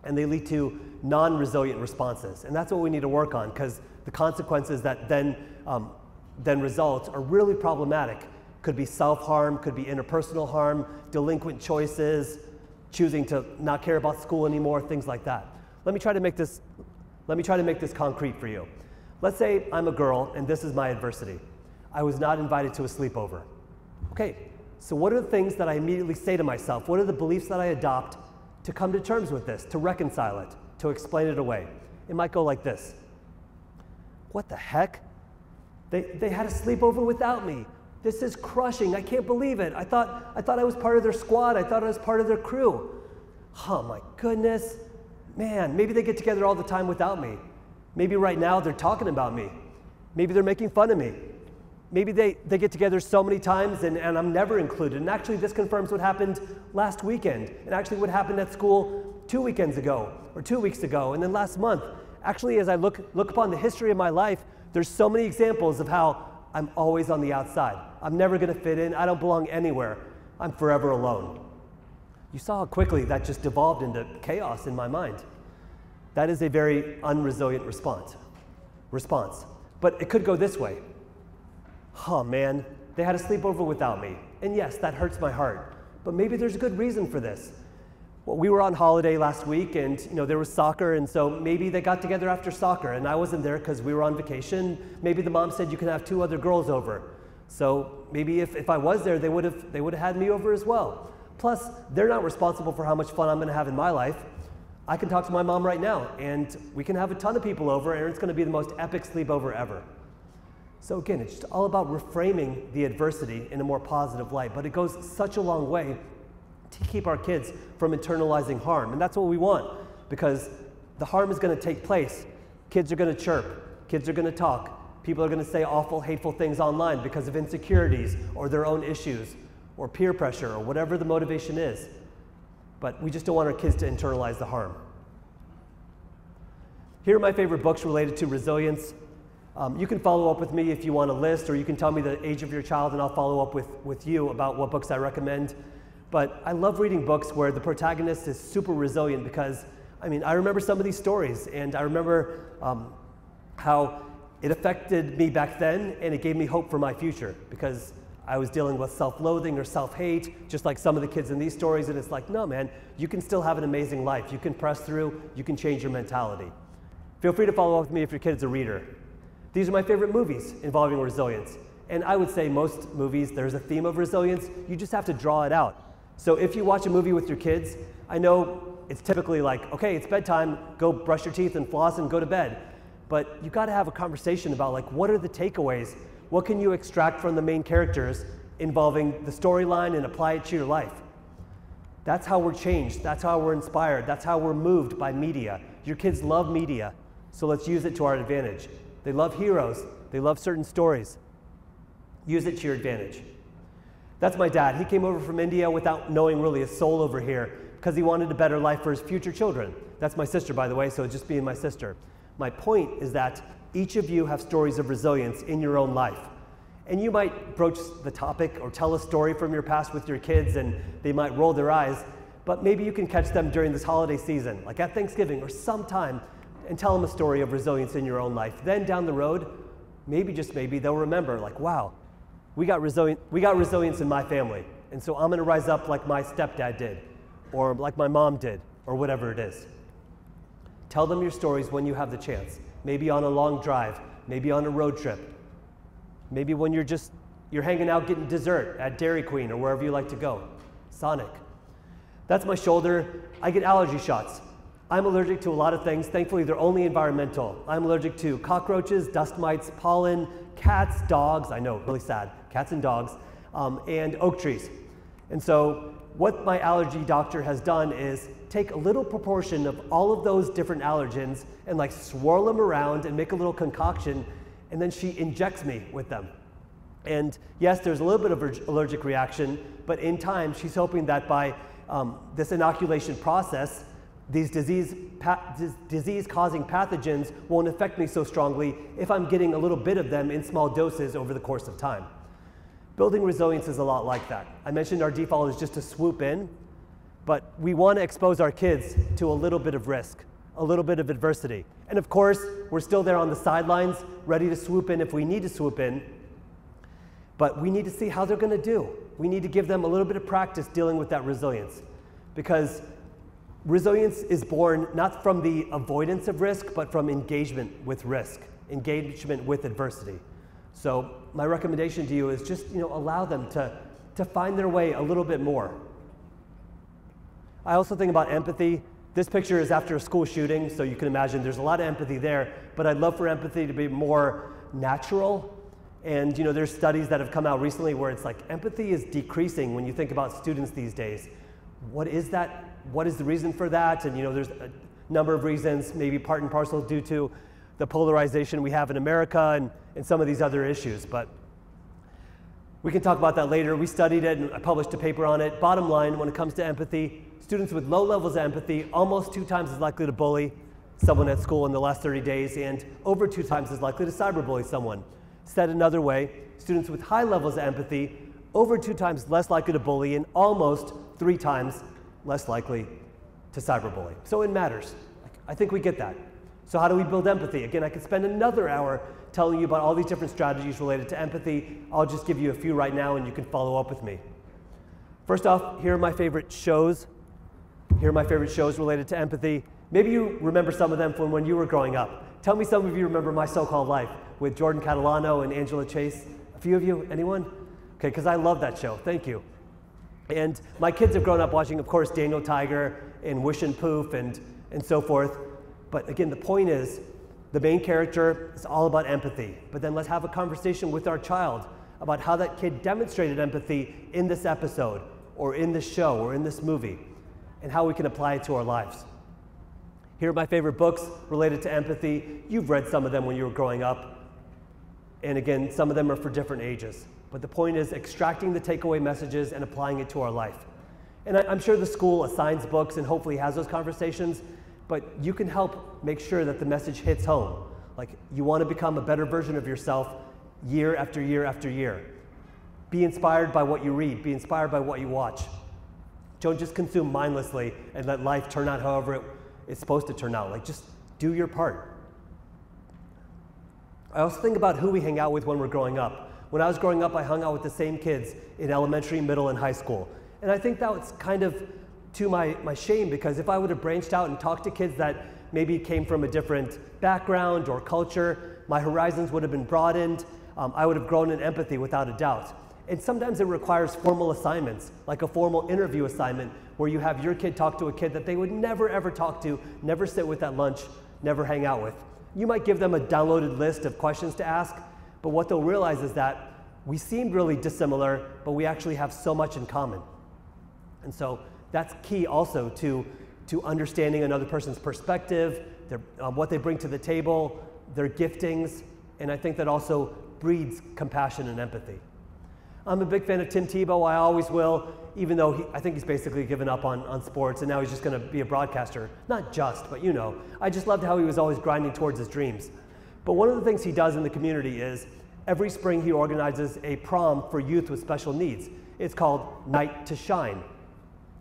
And they lead to non-resilient responses. And that's what we need to work on, because the consequences that then result are really problematic. Could be self-harm, could be interpersonal harm, delinquent choices, choosing to not care about school anymore, things like that. Let me try to make this concrete for you. Let's say I'm a girl and this is my adversity. I was not invited to a sleepover. Okay, so what are the things that I immediately say to myself? What are the beliefs that I adopt to come to terms with this, to reconcile it, to explain it away? It might go like this. What the heck? They had a sleepover without me. This is crushing. I can't believe it. I thought I was part of their squad. I thought I was part of their crew. Oh my goodness. Man, maybe they get together all the time without me. Maybe right now they're talking about me. Maybe they're making fun of me. Maybe they get together so many times and I'm never included. And actually this confirms what happened last weekend. And actually what happened at school 2 weekends ago or 2 weeks ago and then last month. Actually, as I look upon the history of my life, there's so many examples of how I'm always on the outside. I'm never going to fit in. I don't belong anywhere. I'm forever alone. You saw how quickly that just devolved into chaos in my mind. That is a very unresilient response. But it could go this way. Oh man, they had a sleepover without me. And yes, that hurts my heart. But maybe there's a good reason for this. Well, we were on holiday last week, and there was soccer, and so maybe they got together after soccer, and I wasn't there because we were on vacation. Maybe the mom said you can have 2 other girls over. So maybe if I was there, they would have had me over as well. Plus, they're not responsible for how much fun I'm going to have in my life. I can talk to my mom right now, and we can have a ton of people over, and it's going to be the most epic sleepover ever. So again, it's just all about reframing the adversity in a more positive light, but it goes such a long way to keep our kids from internalizing harm. And that's what we want, because the harm is going to take place. Kids are going to chirp. Kids are going to talk. People are going to say awful, hateful things online because of insecurities or their own issues or peer pressure or whatever the motivation is. But we just don't want our kids to internalize the harm. Here are my favorite books related to resilience. You can follow up with me if you want a list, or you can tell me the age of your child and I'll follow up with you about what books I recommend. But I love reading books where the protagonist is super resilient because, I remember some of these stories, and I remember how it affected me back then, and it gave me hope for my future because I was dealing with self-loathing or self-hate, just like some of the kids in these stories, and it's like, no man, you can still have an amazing life. You can press through, you can change your mentality. Feel free to follow up with me if your kid's a reader. These are my favorite movies involving resilience. And I would say most movies, there's a theme of resilience, you just have to draw it out. So if you watch a movie with your kids, I know it's typically like, okay, it's bedtime, go brush your teeth and floss and go to bed. But you gotta have a conversation about like, what are the takeaways? What can you extract from the main characters involving the storyline and apply it to your life? That's how we're changed, that's how we're inspired, that's how we're moved by media. Your kids love media, so let's use it to our advantage. They love heroes, they love certain stories. Use it to your advantage. That's my dad. He came over from India without knowing really a soul over here because he wanted a better life for his future children. That's my sister, by the way, so just being my sister. My point is that each of you have stories of resilience in your own life. And you might broach the topic or tell a story from your past with your kids and they might roll their eyes, but maybe you can catch them during this holiday season, like at Thanksgiving or sometime, and tell them a story of resilience in your own life. Then down the road, maybe, just maybe, they'll remember like, wow, we got resilience in my family, and so I'm going to rise up like my stepdad did, or like my mom did, or whatever it is. Tell them your stories when you have the chance. Maybe on a long drive, maybe on a road trip, maybe when you're hanging out getting dessert at Dairy Queen or wherever you like to go. Sonic. That's my shoulder. I get allergy shots. I'm allergic to a lot of things. Thankfully, they're only environmental. I'm allergic to cockroaches, dust mites, pollen, cats, dogs, I know, really sad, cats and dogs, and oak trees. And so what my allergy doctor has done is take a little proportion of all of those different allergens and like swirl them around and make a little concoction, and then she injects me with them. And yes, there's a little bit of allergic reaction, but in time, she's hoping that by this inoculation process, these disease-causing pathogens won't affect me so strongly if I'm getting a little bit of them in small doses over the course of time. Building resilience is a lot like that. I mentioned our default is just to swoop in, but we want to expose our kids to a little bit of risk, a little bit of adversity. And of course, we're still there on the sidelines, ready to swoop in if we need to swoop in, but we need to see how they're going to do. We need to give them a little bit of practice dealing with that resilience, because resilience is born not from the avoidance of risk, but from engagement with risk, engagement with adversity. So my recommendation to you is just allow them to find their way a little bit more. I also think about empathy. This picture is after a school shooting, so you can imagine there's a lot of empathy there, but I'd love for empathy to be more natural. And there's studies that have come out recently where it's like empathy is decreasing when you think about students these days. What is that? What is the reason for that? And there's a number of reasons, maybe part and parcel due to the polarization we have in America and some of these other issues. But we can talk about that later. We studied it and I published a paper on it. Bottom line, when it comes to empathy, students with low levels of empathy almost 2 times as likely to bully someone at school in the last 30 days and over 2 times as likely to cyberbully someone. Said another way, students with high levels of empathy over 2 times less likely to bully and almost 3 times less likely to cyberbully. So it matters. I think we get that. So how do we build empathy? Again, I could spend another hour telling you about all these different strategies related to empathy. I'll just give you a few right now and you can follow up with me. First off, here are my favorite shows Here are my favorite shows related to empathy. Maybe you remember some of them from when you were growing up. Tell me some of you remember My So-Called Life with Jordan Catalano and Angela Chase. A few of you? Anyone? Okay, because I love that show. Thank you. And my kids have grown up watching, of course, Daniel Tiger and Wish and Poof and so forth. But again, the point is, the main character is all about empathy. But then let's have a conversation with our child about how that kid demonstrated empathy in this episode, or in this show, or in this movie, and how we can apply it to our lives. Here are my favorite books related to empathy. You've read some of them when you were growing up. And again, some of them are for different ages. But the point is extracting the takeaway messages and applying it to our life. And I'm sure the school assigns books and hopefully has those conversations, but you can help make sure that the message hits home. Like, you want to become a better version of yourself year after year after year. Be inspired by what you read. Be inspired by what you watch. Don't just consume mindlessly and let life turn out however it's supposed to turn out. Like, just do your part. I also think about who we hang out with when we're growing up. When I was growing up, I hung out with the same kids in elementary, middle, and high school. And I think that was kind of to my shame, because if I would have branched out and talked to kids that maybe came from a different background or culture, my horizons would have been broadened. I would have grown in empathy without a doubt. And sometimes it requires formal assignments, like a formal interview assignment where you have your kid talk to a kid that they would never ever talk to, never sit with at lunch, never hang out with. You might give them a downloaded list of questions to ask, but what they'll realize is that we seem really dissimilar, but we actually have so much in common. And so that's key also to understanding another person's perspective, what they bring to the table, their giftings, and I think that also breeds compassion and empathy. I'm a big fan of Tim Tebow. I always will, even though I think he's basically given up on sports and now he's just going to be a broadcaster. Not just, but you know. I just loved how he was always grinding towards his dreams. But one of the things he does in the community is every spring he organizes a prom for youth with special needs. It's called Night to Shine.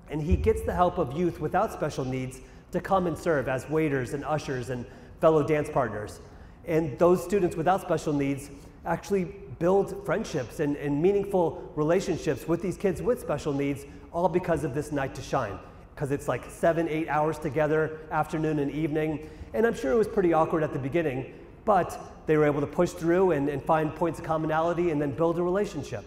And he gets the help of youth without special needs to come and serve as waiters and ushers and fellow dance partners. And those students without special needs actually build friendships and meaningful relationships with these kids with special needs, all because of this Night to Shine. Because it's like 7-8 hours together, afternoon and evening. And I'm sure it was pretty awkward at the beginning, but they were able to push through and find points of commonality and then build a relationship.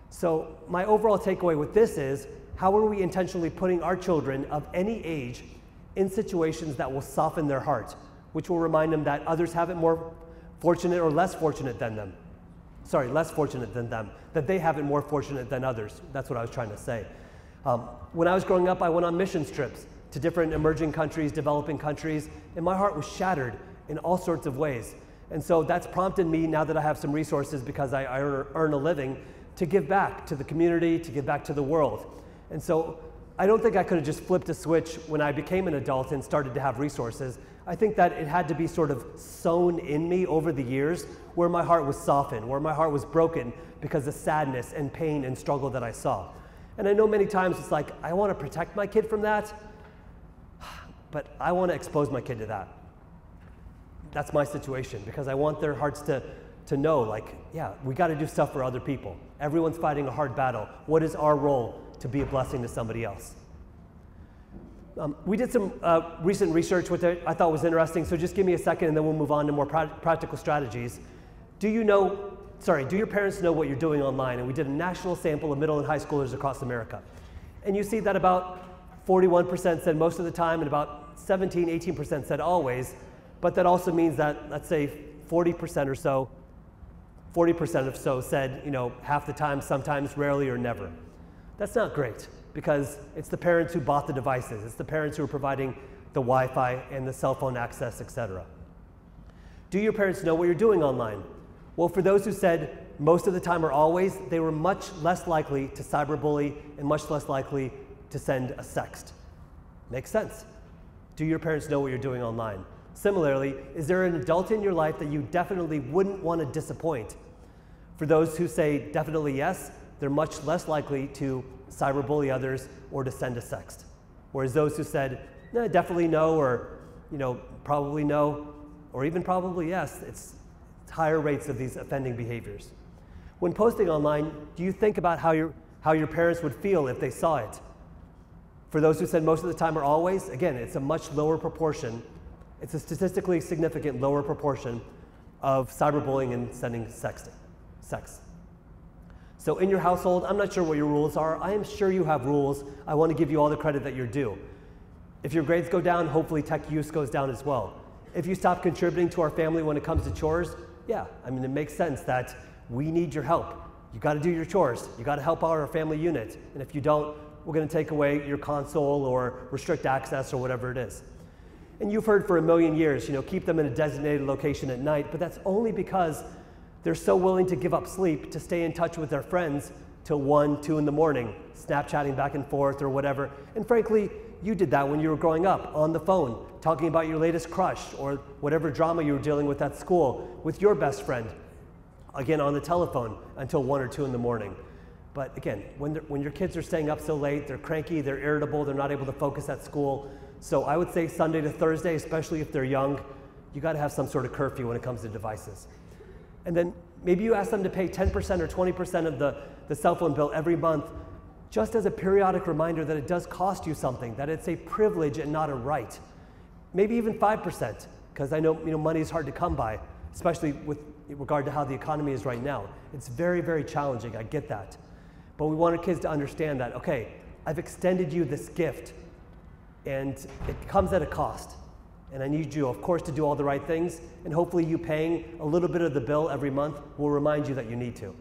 So my overall takeaway with this is, how are we intentionally putting our children of any age in situations that will soften their heart, which will remind them that others have it more fortunate or less fortunate than them. Sorry, less fortunate than them, that they have it more fortunate than others. That's what I was trying to say. When I was growing up, I went on missions trips to different emerging countries, developing countries, and my heart was shattered in all sorts of ways. And so that's prompted me, now that I have some resources because I earn a living, to give back to the community, to give back to the world. And so I don't think I could have just flipped a switch when I became an adult and started to have resources. I think that it had to be sort of sown in me over the years, where my heart was softened, where my heart was broken because of sadness and pain and struggle that I saw. And I know many times it's like, I want to protect my kid from that, but I want to expose my kid to that. That's my situation, because I want their hearts to know, like, yeah, we got to do stuff for other people. Everyone's fighting a hard battle. What is our role to be a blessing to somebody else? We did some recent research with it I thought was interesting, so just give me a second and then we'll move on to more practical strategies. Do your parents know what you're doing online? And we did a national sample of middle and high schoolers across America. And you see that about 41% said most of the time and about 18% said always, but that also means that, let's say 40% or so, 40% or so said, you know, half the time, sometimes, rarely, or never. That's not great, because it's the parents who bought the devices. It's the parents who are providing the Wi-Fi and the cell phone access, etc. Do your parents know what you're doing online? Well, for those who said most of the time or always, they were much less likely to cyberbully and much less likely to send a sext. Makes sense. Do your parents know what you're doing online? Similarly, is there an adult in your life that you definitely wouldn't want to disappoint? For those who say definitely yes, they're much less likely to cyberbully others or to send a sext. Whereas those who said, nah, definitely no, or probably no, or even probably yes, it's higher rates of these offending behaviors. When posting online, do you think about how your parents would feel if they saw it? For those who said most of the time or always, again, it's a much lower proportion. It's a statistically significant lower proportion of cyberbullying and sending sex. So in your household, I'm not sure what your rules are. I am sure you have rules. I want to give you all the credit that you're due. If your grades go down, hopefully tech use goes down as well. If you stop contributing to our family when it comes to chores, yeah, I mean, it makes sense that we need your help. You got to do your chores. You got to help out our family unit. And if you don't, we're going to take away your console or restrict access or whatever it is. And you've heard for a million years, keep them in a designated location at night, but that's only because they're so willing to give up sleep to stay in touch with their friends till 1, 2 in the morning, Snapchatting back and forth or whatever. And frankly, you did that when you were growing up on the phone, talking about your latest crush or whatever drama you were dealing with at school with your best friend, again on the telephone until 1 or 2 in the morning. But again, when your kids are staying up so late, they're cranky, they're irritable, they're not able to focus at school. So I would say Sunday to Thursday, especially if they're young, you got to have some sort of curfew when it comes to devices. And then maybe you ask them to pay 10% or 20% of the cell phone bill every month, just as a periodic reminder that it does cost you something, that it's a privilege and not a right. Maybe even 5%, because I know money is hard to come by, especially with regard to how the economy is right now. It's very, very challenging, I get that. But we want our kids to understand that, okay, I've extended you this gift, and it comes at a cost. And I need you, of course, to do all the right things, and hopefully you paying a little bit of the bill every month will remind you that you need to.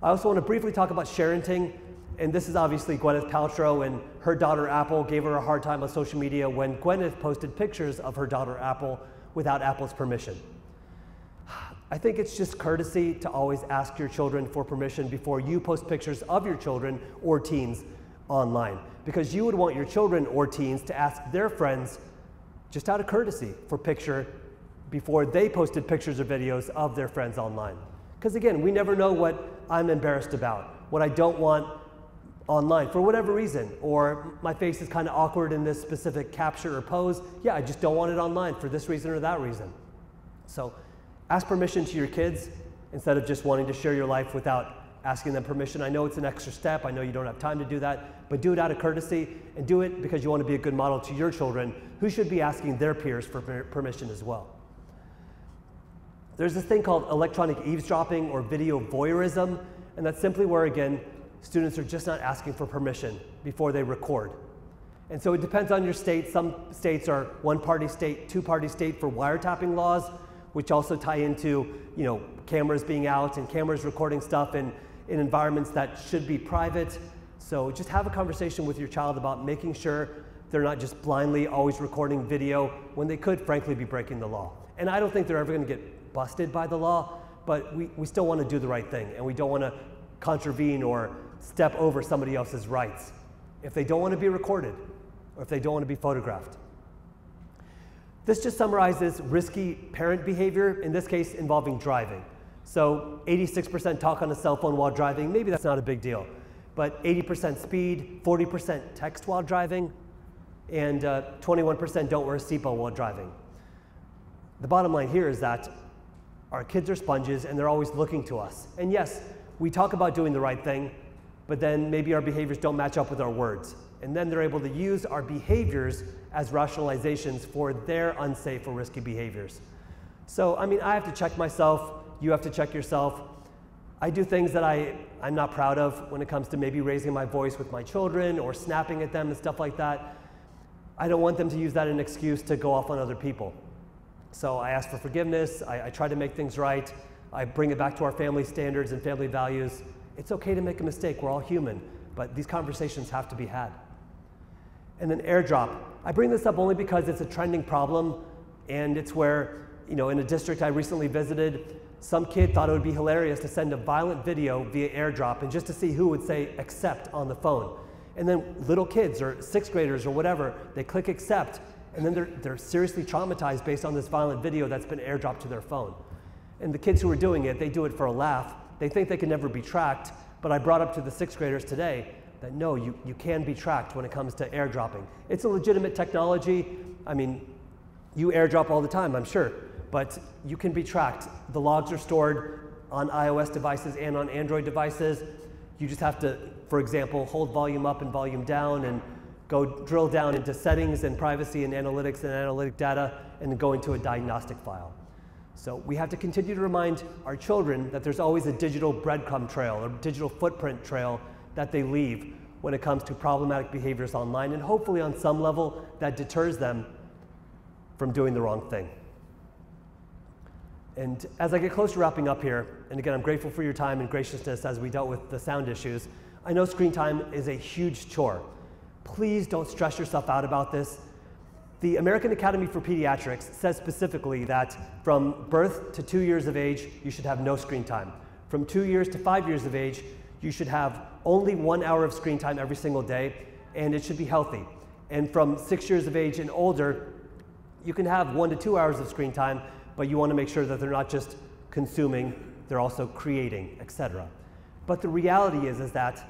I also want to briefly talk about sharenting, and this is obviously Gwyneth Paltrow and her daughter Apple gave her a hard time on social media when Gwyneth posted pictures of her daughter Apple without Apple's permission. I think it's just courtesy to always ask your children for permission before you post pictures of your children or teens online, because you would want your children or teens to ask their friends just out of courtesy for picture before they posted pictures or videos of their friends online. Because again, we never know what I'm embarrassed about, what I don't want online for whatever reason, or my face is kind of awkward in this specific capture or pose. Yeah, I just don't want it online for this reason or that reason. So ask permission to your kids instead of just wanting to share your life without asking them permission. I know it's an extra step. I know you don't have time to do that, but do it out of courtesy and do it because you want to be a good model to your children who should be asking their peers for permission as well. There's this thing called electronic eavesdropping or video voyeurism, and that's simply where, again, students are just not asking for permission before they record. And so it depends on your state. Some states are one-party state, two-party state for wiretapping laws, which also tie into cameras being out and cameras recording stuff in environments that should be private. So just have a conversation with your child about making sure they're not just blindly always recording video when they could frankly be breaking the law. And I don't think they're ever going to get busted by the law, but we still want to do the right thing, and we don't want to contravene or step over somebody else's rights if they don't want to be recorded or if they don't want to be photographed. This just summarizes risky parent behavior, in this case involving driving. So 86% talk on a cell phone while driving, maybe that's not a big deal, but 80% speed, 40% text while driving, and 21% don't wear a seatbelt while driving. The bottom line here is that our kids are sponges and they're always looking to us. And yes, we talk about doing the right thing, but then maybe our behaviors don't match up with our words. And then they're able to use our behaviors as rationalizations for their unsafe or risky behaviors. So, I mean, I have to check myself, you have to check yourself. I do things that I'm not proud of when it comes to maybe raising my voice with my children or snapping at them and stuff like that. I don't want them to use that as an excuse to go off on other people. So I ask for forgiveness, I try to make things right, I bring it back to our family standards and family values. It's okay to make a mistake, we're all human, but these conversations have to be had. And then airdrop. I bring this up only because it's a trending problem, and it's where, in a district I recently visited, some kid thought it would be hilarious to send a violent video via airdrop and just to see who would say accept on the phone. And then little kids or sixth graders or whatever, they click accept, and then they're seriously traumatized based on this violent video that's been airdropped to their phone. And the kids who are doing it, they do it for a laugh. They think they can never be tracked, but I brought up to the sixth graders today that no, you can be tracked when it comes to airdropping. It's a legitimate technology. I mean, you airdrop all the time, I'm sure, but you can be tracked. The logs are stored on iOS devices and on Android devices. You just have to for example, hold volume up and volume down, and go drill down into settings and privacy and analytics and analytic data, and then go into a diagnostic file. So we have to continue to remind our children that there's always a digital breadcrumb trail or digital footprint trail that they leave when it comes to problematic behaviors online, and hopefully on some level that deters them from doing the wrong thing. And as I get close to wrapping up here, and again, I'm grateful for your time and graciousness as we dealt with the sound issues, I know screen time is a huge chore. Please don't stress yourself out about this. The American Academy for Pediatrics says specifically that from birth to 2 years of age, you should have no screen time. From 2 years to 5 years of age, you should have only 1 hour of screen time every single day, and it should be healthy. And from 6 years of age and older, you can have 1 to 2 hours of screen time, but you want to make sure that they're not just consuming, they're also creating, etc. But the reality is that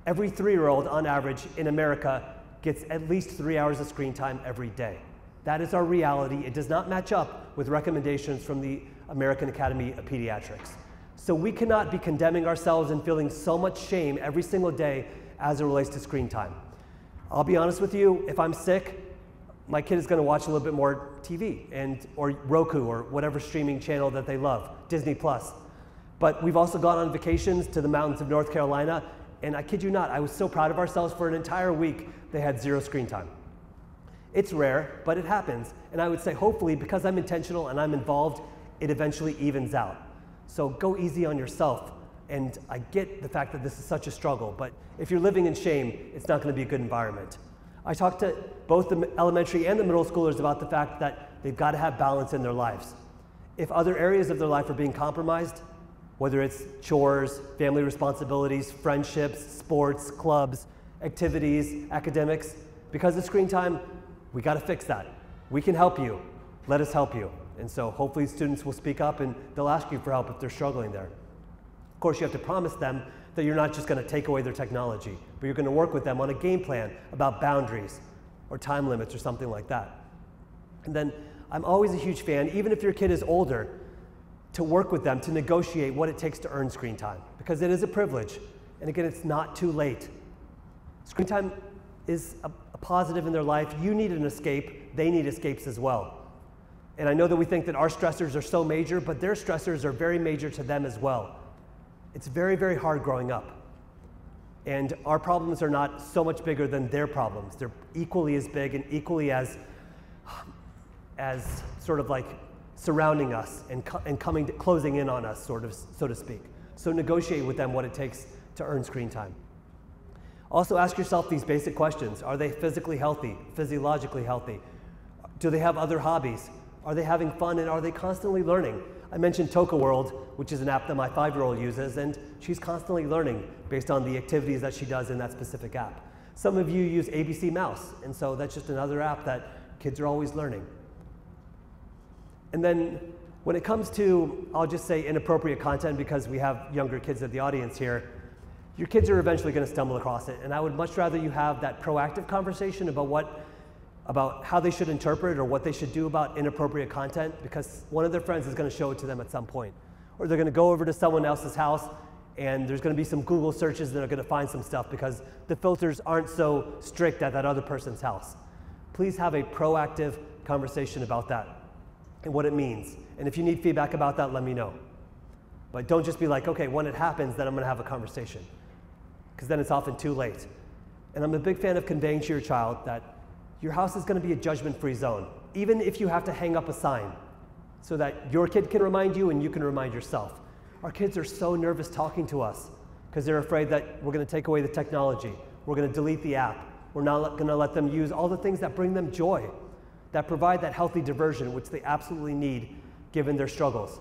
every 3-year-old on average in America gets at least 3 hours of screen time every day. That is our reality. It does not match up with recommendations from the American Academy of Pediatrics. So we cannot be condemning ourselves and feeling so much shame every single day as it relates to screen time. I'll be honest with you, if I'm sick, my kid is going to watch a little bit more TV or Roku or whatever streaming channel that they love, Disney Plus. But we've also gone on vacations to the mountains of North Carolina, and I kid you not, I was so proud of ourselves. For an entire week, they had 0 screen time. It's rare, but it happens. And I would say, hopefully, because I'm intentional and I'm involved, it eventually evens out. So go easy on yourself. And I get the fact that this is such a struggle, but if you're living in shame, it's not going to be a good environment. I talked to both the elementary and the middle schoolers about the fact that they've got to have balance in their lives. If other areas of their life are being compromised, whether it's chores, family responsibilities, friendships, sports, clubs, activities, academics, because of screen time, we got to fix that. We can help you. Let us help you. And so hopefully students will speak up and they'll ask you for help if they're struggling there. Of course, you have to promise them that you're not just going to take away their technology, but you're going to work with them on a game plan about boundaries or time limits or something like that. And then I'm always a huge fan, even if your kid is older, to work with them to negotiate what it takes to earn screen time, because it is a privilege. And again, it's not too late. Screen time is a positive in their life. You need an escape. They need escapes as well. And I know that we think that our stressors are so major, but their stressors are very major to them as well. It's very, very hard growing up. And our problems are not so much bigger than their problems. They're equally as big and equally as sort of like surrounding us and closing in on us, sort of, so to speak. So negotiate with them what it takes to earn screen time. Also ask yourself these basic questions. Are they physically healthy, physiologically healthy? Do they have other hobbies? Are they having fun, and are they constantly learning? I mentioned Toka World, which is an app that my 5-year-old uses, and she's constantly learning based on the activities that she does in that specific app. Some of you use ABC Mouse, and so that's just another app that kids are always learning. And then when it comes to, I'll just say inappropriate content, because we have younger kids at the audience here, your kids are eventually going to stumble across it, and I would much rather you have that proactive conversation about how they should interpret or what they should do about inappropriate content, because one of their friends is going to show it to them at some point. Or they're going to go over to someone else's house and there's going to be some Google searches and they're going to find some stuff because the filters aren't so strict at that other person's house. Please have a proactive conversation about that and what it means. And if you need feedback about that, let me know. But don't just be like, okay, when it happens, then I'm going to have a conversation, because then it's often too late. And I'm a big fan of conveying to your child that your house is going to be a judgment-free zone, even if you have to hang up a sign so that your kid can remind you and you can remind yourself. Our kids are so nervous talking to us because they're afraid that we're going to take away the technology. We're going to delete the app. We're not going to let them use all the things that bring them joy, that provide that healthy diversion, which they absolutely need given their struggles.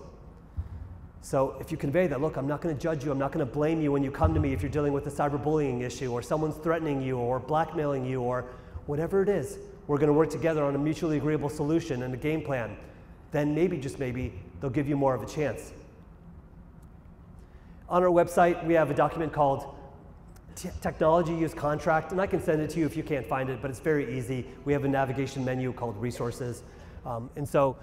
So if you convey that, look, I'm not going to judge you. I'm not going to blame you when you come to me if you're dealing with a cyberbullying issue or someone's threatening you or blackmailing you or whatever it is, we're going to work together on a mutually agreeable solution and a game plan. Then maybe, just maybe, they'll give you more of a chance. On our website, we have a document called Technology Use Contract, and I can send it to you if you can't find it, but it's very easy. We have a navigation menu called Resources. And so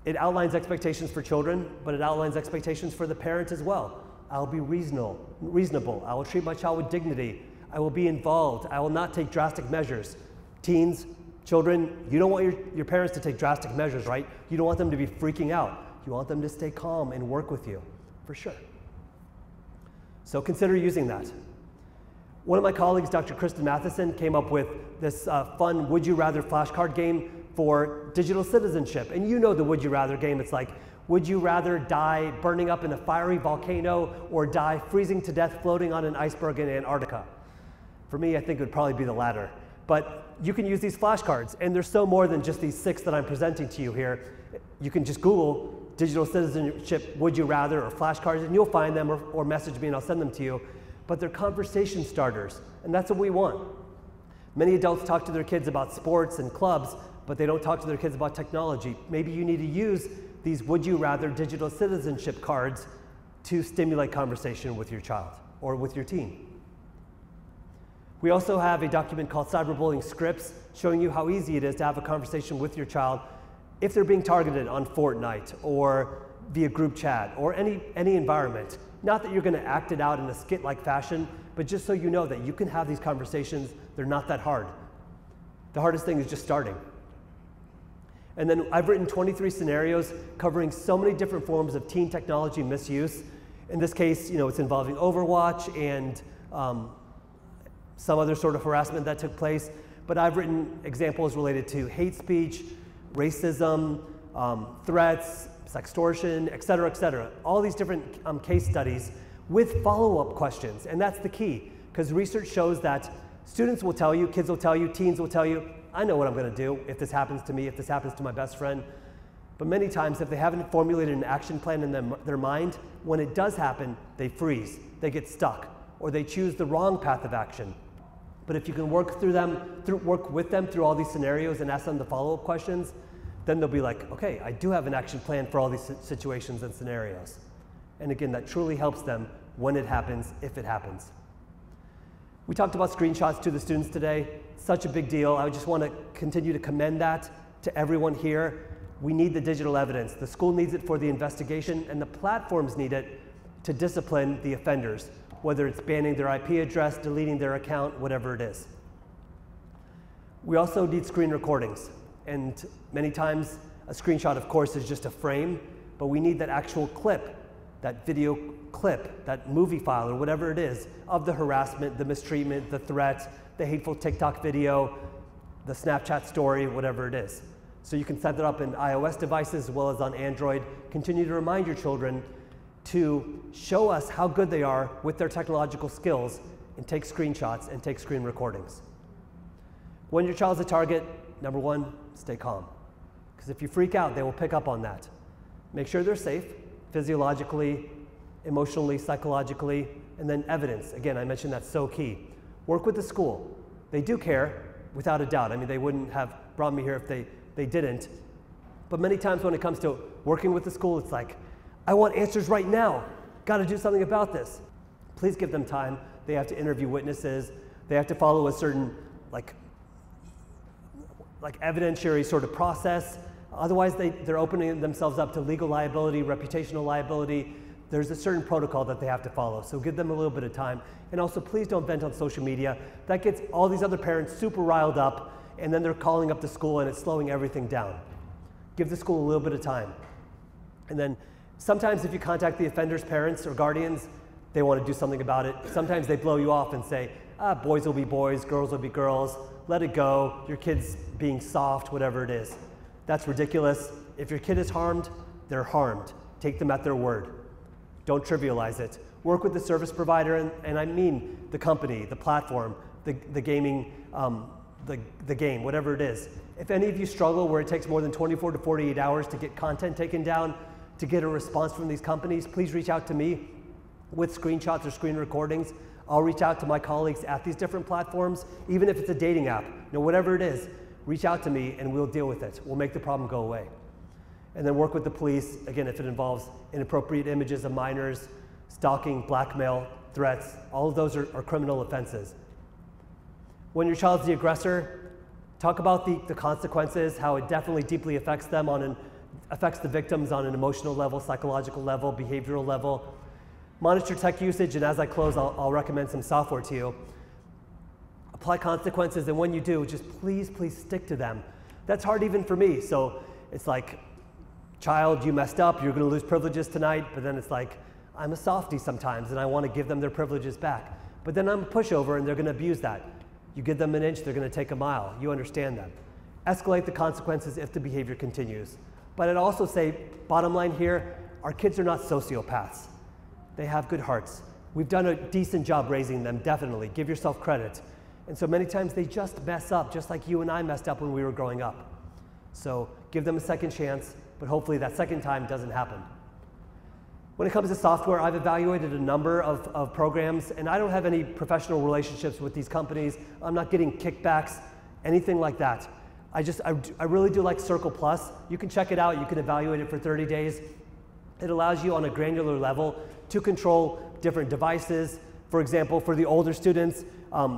it outlines expectations for children, but it outlines expectations for the parent as well. I'll be reasonable. I will treat my child with dignity. I will be involved. I will not take drastic measures. Teens, children, you don't want your parents to take drastic measures, right? You don't want them to be freaking out. You want them to stay calm and work with you, for sure. So consider using that. One of my colleagues, Dr. Kristen Matheson, came up with this fun Would You Rather flashcard game for digital citizenship. And you know the Would You Rather game. It's like, would you rather die burning up in a fiery volcano or die freezing to death floating on an iceberg in Antarctica? For me, I think it would probably be the latter. But you can use these flashcards, and there's so more than just these 6 that I'm presenting to you here. You can just Google digital citizenship Would You Rather or flashcards, and you'll find them, or message me and I'll send them to you. But they're conversation starters, and that's what we want. Many adults talk to their kids about sports and clubs, but they don't talk to their kids about technology. Maybe you need to use these Would You Rather digital citizenship cards to stimulate conversation with your child or with your teen. We also have a document called Cyberbullying Scripts, showing you how easy it is to have a conversation with your child if they're being targeted on Fortnite or via group chat or any environment. Not that you're going to act it out in a skit-like fashion, but just so you know that you can have these conversations. They're not that hard. The hardest thing is just starting. And then I've written 23 scenarios covering so many different forms of teen technology misuse. In this case, it's involving Overwatch and some other sort of harassment that took place. But I've written examples related to hate speech, racism, threats, sextortion, et cetera, et cetera. All these different case studies with follow-up questions. And that's the key, because research shows that students will tell you, kids will tell you, teens will tell you, I know what I'm going to do if this happens to me, if this happens to my best friend. But many times, if they haven't formulated an action plan in their mind, when it does happen, they freeze, they get stuck, or they choose the wrong path of action. But if you can work with them through all these scenarios and ask them the follow-up questions, then they'll be like, okay, I do have an action plan for all these situations and scenarios. And again, that truly helps them when it happens, if it happens. We talked about screenshots to the students today. Such a big deal. I just want to continue to commend that to everyone here. We need the digital evidence. The school needs it for the investigation, and the platforms need it to discipline the offenders, whether it's banning their IP address, deleting their account, whatever it is. We also need screen recordings. And many times, a screenshot, of course, is just a frame, but we need that actual clip, that video clip, that movie file, or whatever it is, of the harassment, the mistreatment, the threat, the hateful TikTok video, the Snapchat story, whatever it is. So you can set that up in iOS devices as well as on Android. Continue to remind your children to show us how good they are with their technological skills and take screenshots and take screen recordings. When your child's a target, number one, stay calm. Because if you freak out, they will pick up on that. Make sure they're safe, physiologically, emotionally, psychologically, and then evidence. Again, I mentioned that's so key. Work with the school. They do care, without a doubt. I mean, they wouldn't have brought me here if they didn't. But many times when it comes to working with the school, it's like, I want answers right now. Got to do something about this. Please give them time. They have to interview witnesses. They have to follow a certain, like evidentiary sort of process. Otherwise, they're opening themselves up to legal liability, reputational liability. There's a certain protocol that they have to follow. So give them a little bit of time. And also, please don't vent on social media. That gets all these other parents super riled up, and then they're calling up the school and it's slowing everything down. Give the school a little bit of time. And then sometimes if you contact the offender's parents or guardians, they want to do something about it. Sometimes they blow you off and say, boys will be boys, girls will be girls, let it go, your kid's being soft, whatever it is. That's ridiculous. If your kid is harmed, they're harmed. Take them at their word. Don't trivialize it. Work with the service provider, and I mean the company, the platform, the gaming, the game, whatever it is. If any of you struggle where it takes more than 24 to 48 hours to get content taken down, to get a response from these companies, please reach out to me with screenshots or screen recordings. I'll reach out to my colleagues at these different platforms, even if it's a dating app, whatever it is, reach out to me and we'll deal with it. We'll make the problem go away. And then work with the police, again, if it involves inappropriate images of minors, stalking, blackmail, threats, all of those are criminal offenses. When your child's the aggressor, talk about the consequences, how it definitely deeply affects them affects the victims on an emotional level, psychological level, behavioral level. Monitor tech usage, and as I close, I'll recommend some software to you. Apply consequences, and when you do, just please stick to them. That's hard even for me. So it's like, child, you messed up, you're gonna lose privileges tonight, but then it's like, I'm a softie sometimes, and I wanna give them their privileges back. But then I'm a pushover, and they're gonna abuse that. You give them an inch, they're gonna take a mile. You understand that. Escalate the consequences if the behavior continues. But I'd also say, bottom line here, our kids are not sociopaths. They have good hearts. We've done a decent job raising them, definitely. Give yourself credit. And so many times they just mess up, just like you and I messed up when we were growing up. So give them a second chance, but hopefully that second time doesn't happen. When it comes to software, I've evaluated a number of programs, and I don't have any professional relationships with these companies. I'm not getting kickbacks, anything like that. I really do like Circle Plus. You can check it out. You can evaluate it for 30 days. It allows you on a granular level to control different devices. For example, for the older students,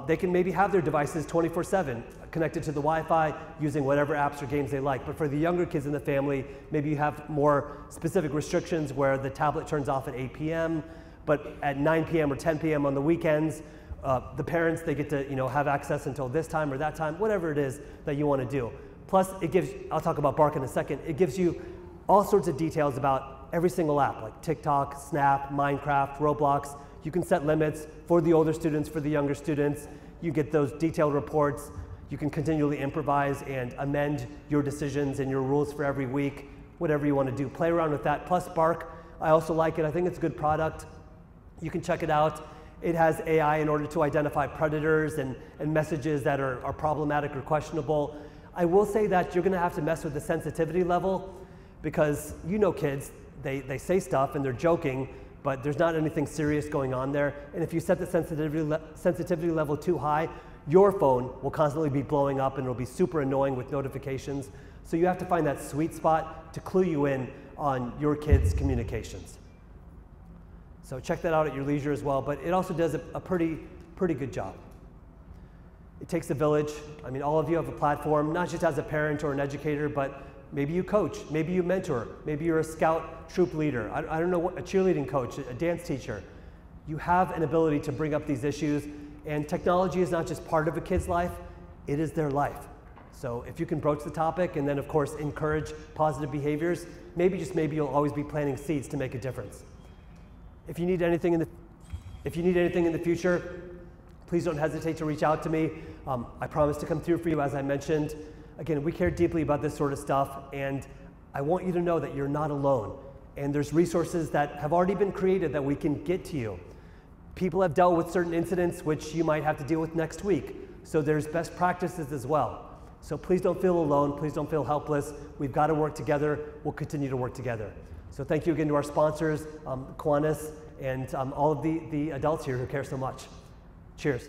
they can maybe have their devices 24/7 connected to the Wi-Fi using whatever apps or games they like. But for the younger kids in the family, maybe you have more specific restrictions where the tablet turns off at 8 p.m., but at 9 p.m. or 10 p.m. on the weekends, the parents, they get to have access until this time or that time, whatever it is that you want to do. Plus, it gives, I'll talk about Bark in a second, it gives you all sorts of details about every single app, like TikTok, Snap, Minecraft, Roblox. You can set limits for the older students, for the younger students. You get those detailed reports. You can continually improvise and amend your decisions and your rules for every week, whatever you want to do. Play around with that. Plus Bark, I also like it. I think it's a good product. You can check it out. It has AI in order to identify predators and messages that are problematic or questionable. I will say that you're going to have to mess with the sensitivity level because kids, they say stuff and they're joking, but there's not anything serious going on there. And if you set the sensitivity level too high, your phone will constantly be blowing up and it'll be super annoying with notifications. So you have to find that sweet spot to clue you in on your kids' communications. So check that out at your leisure as well, but it also does a pretty good job. It takes a village. I mean, all of you have a platform, not just as a parent or an educator, but maybe you coach, maybe you mentor, maybe you're a scout troop leader, I don't know, a cheerleading coach, a dance teacher. You have an ability to bring up these issues, and technology is not just part of a kid's life, it is their life. So if you can broach the topic and then of course encourage positive behaviors, maybe, just maybe, you'll always be planting seeds to make a difference. If you need anything in the future, please don't hesitate to reach out to me. I promise to come through for you, as I mentioned. Again, we care deeply about this sort of stuff, and I want you to know that you're not alone. And there's resources that have already been created that we can get to you. People have dealt with certain incidents which you might have to deal with next week. So there's best practices as well. So please don't feel alone. Please don't feel helpless. We've got to work together. We'll continue to work together. So thank you again to our sponsors, Kiwanis, and all of the adults here who care so much. Cheers.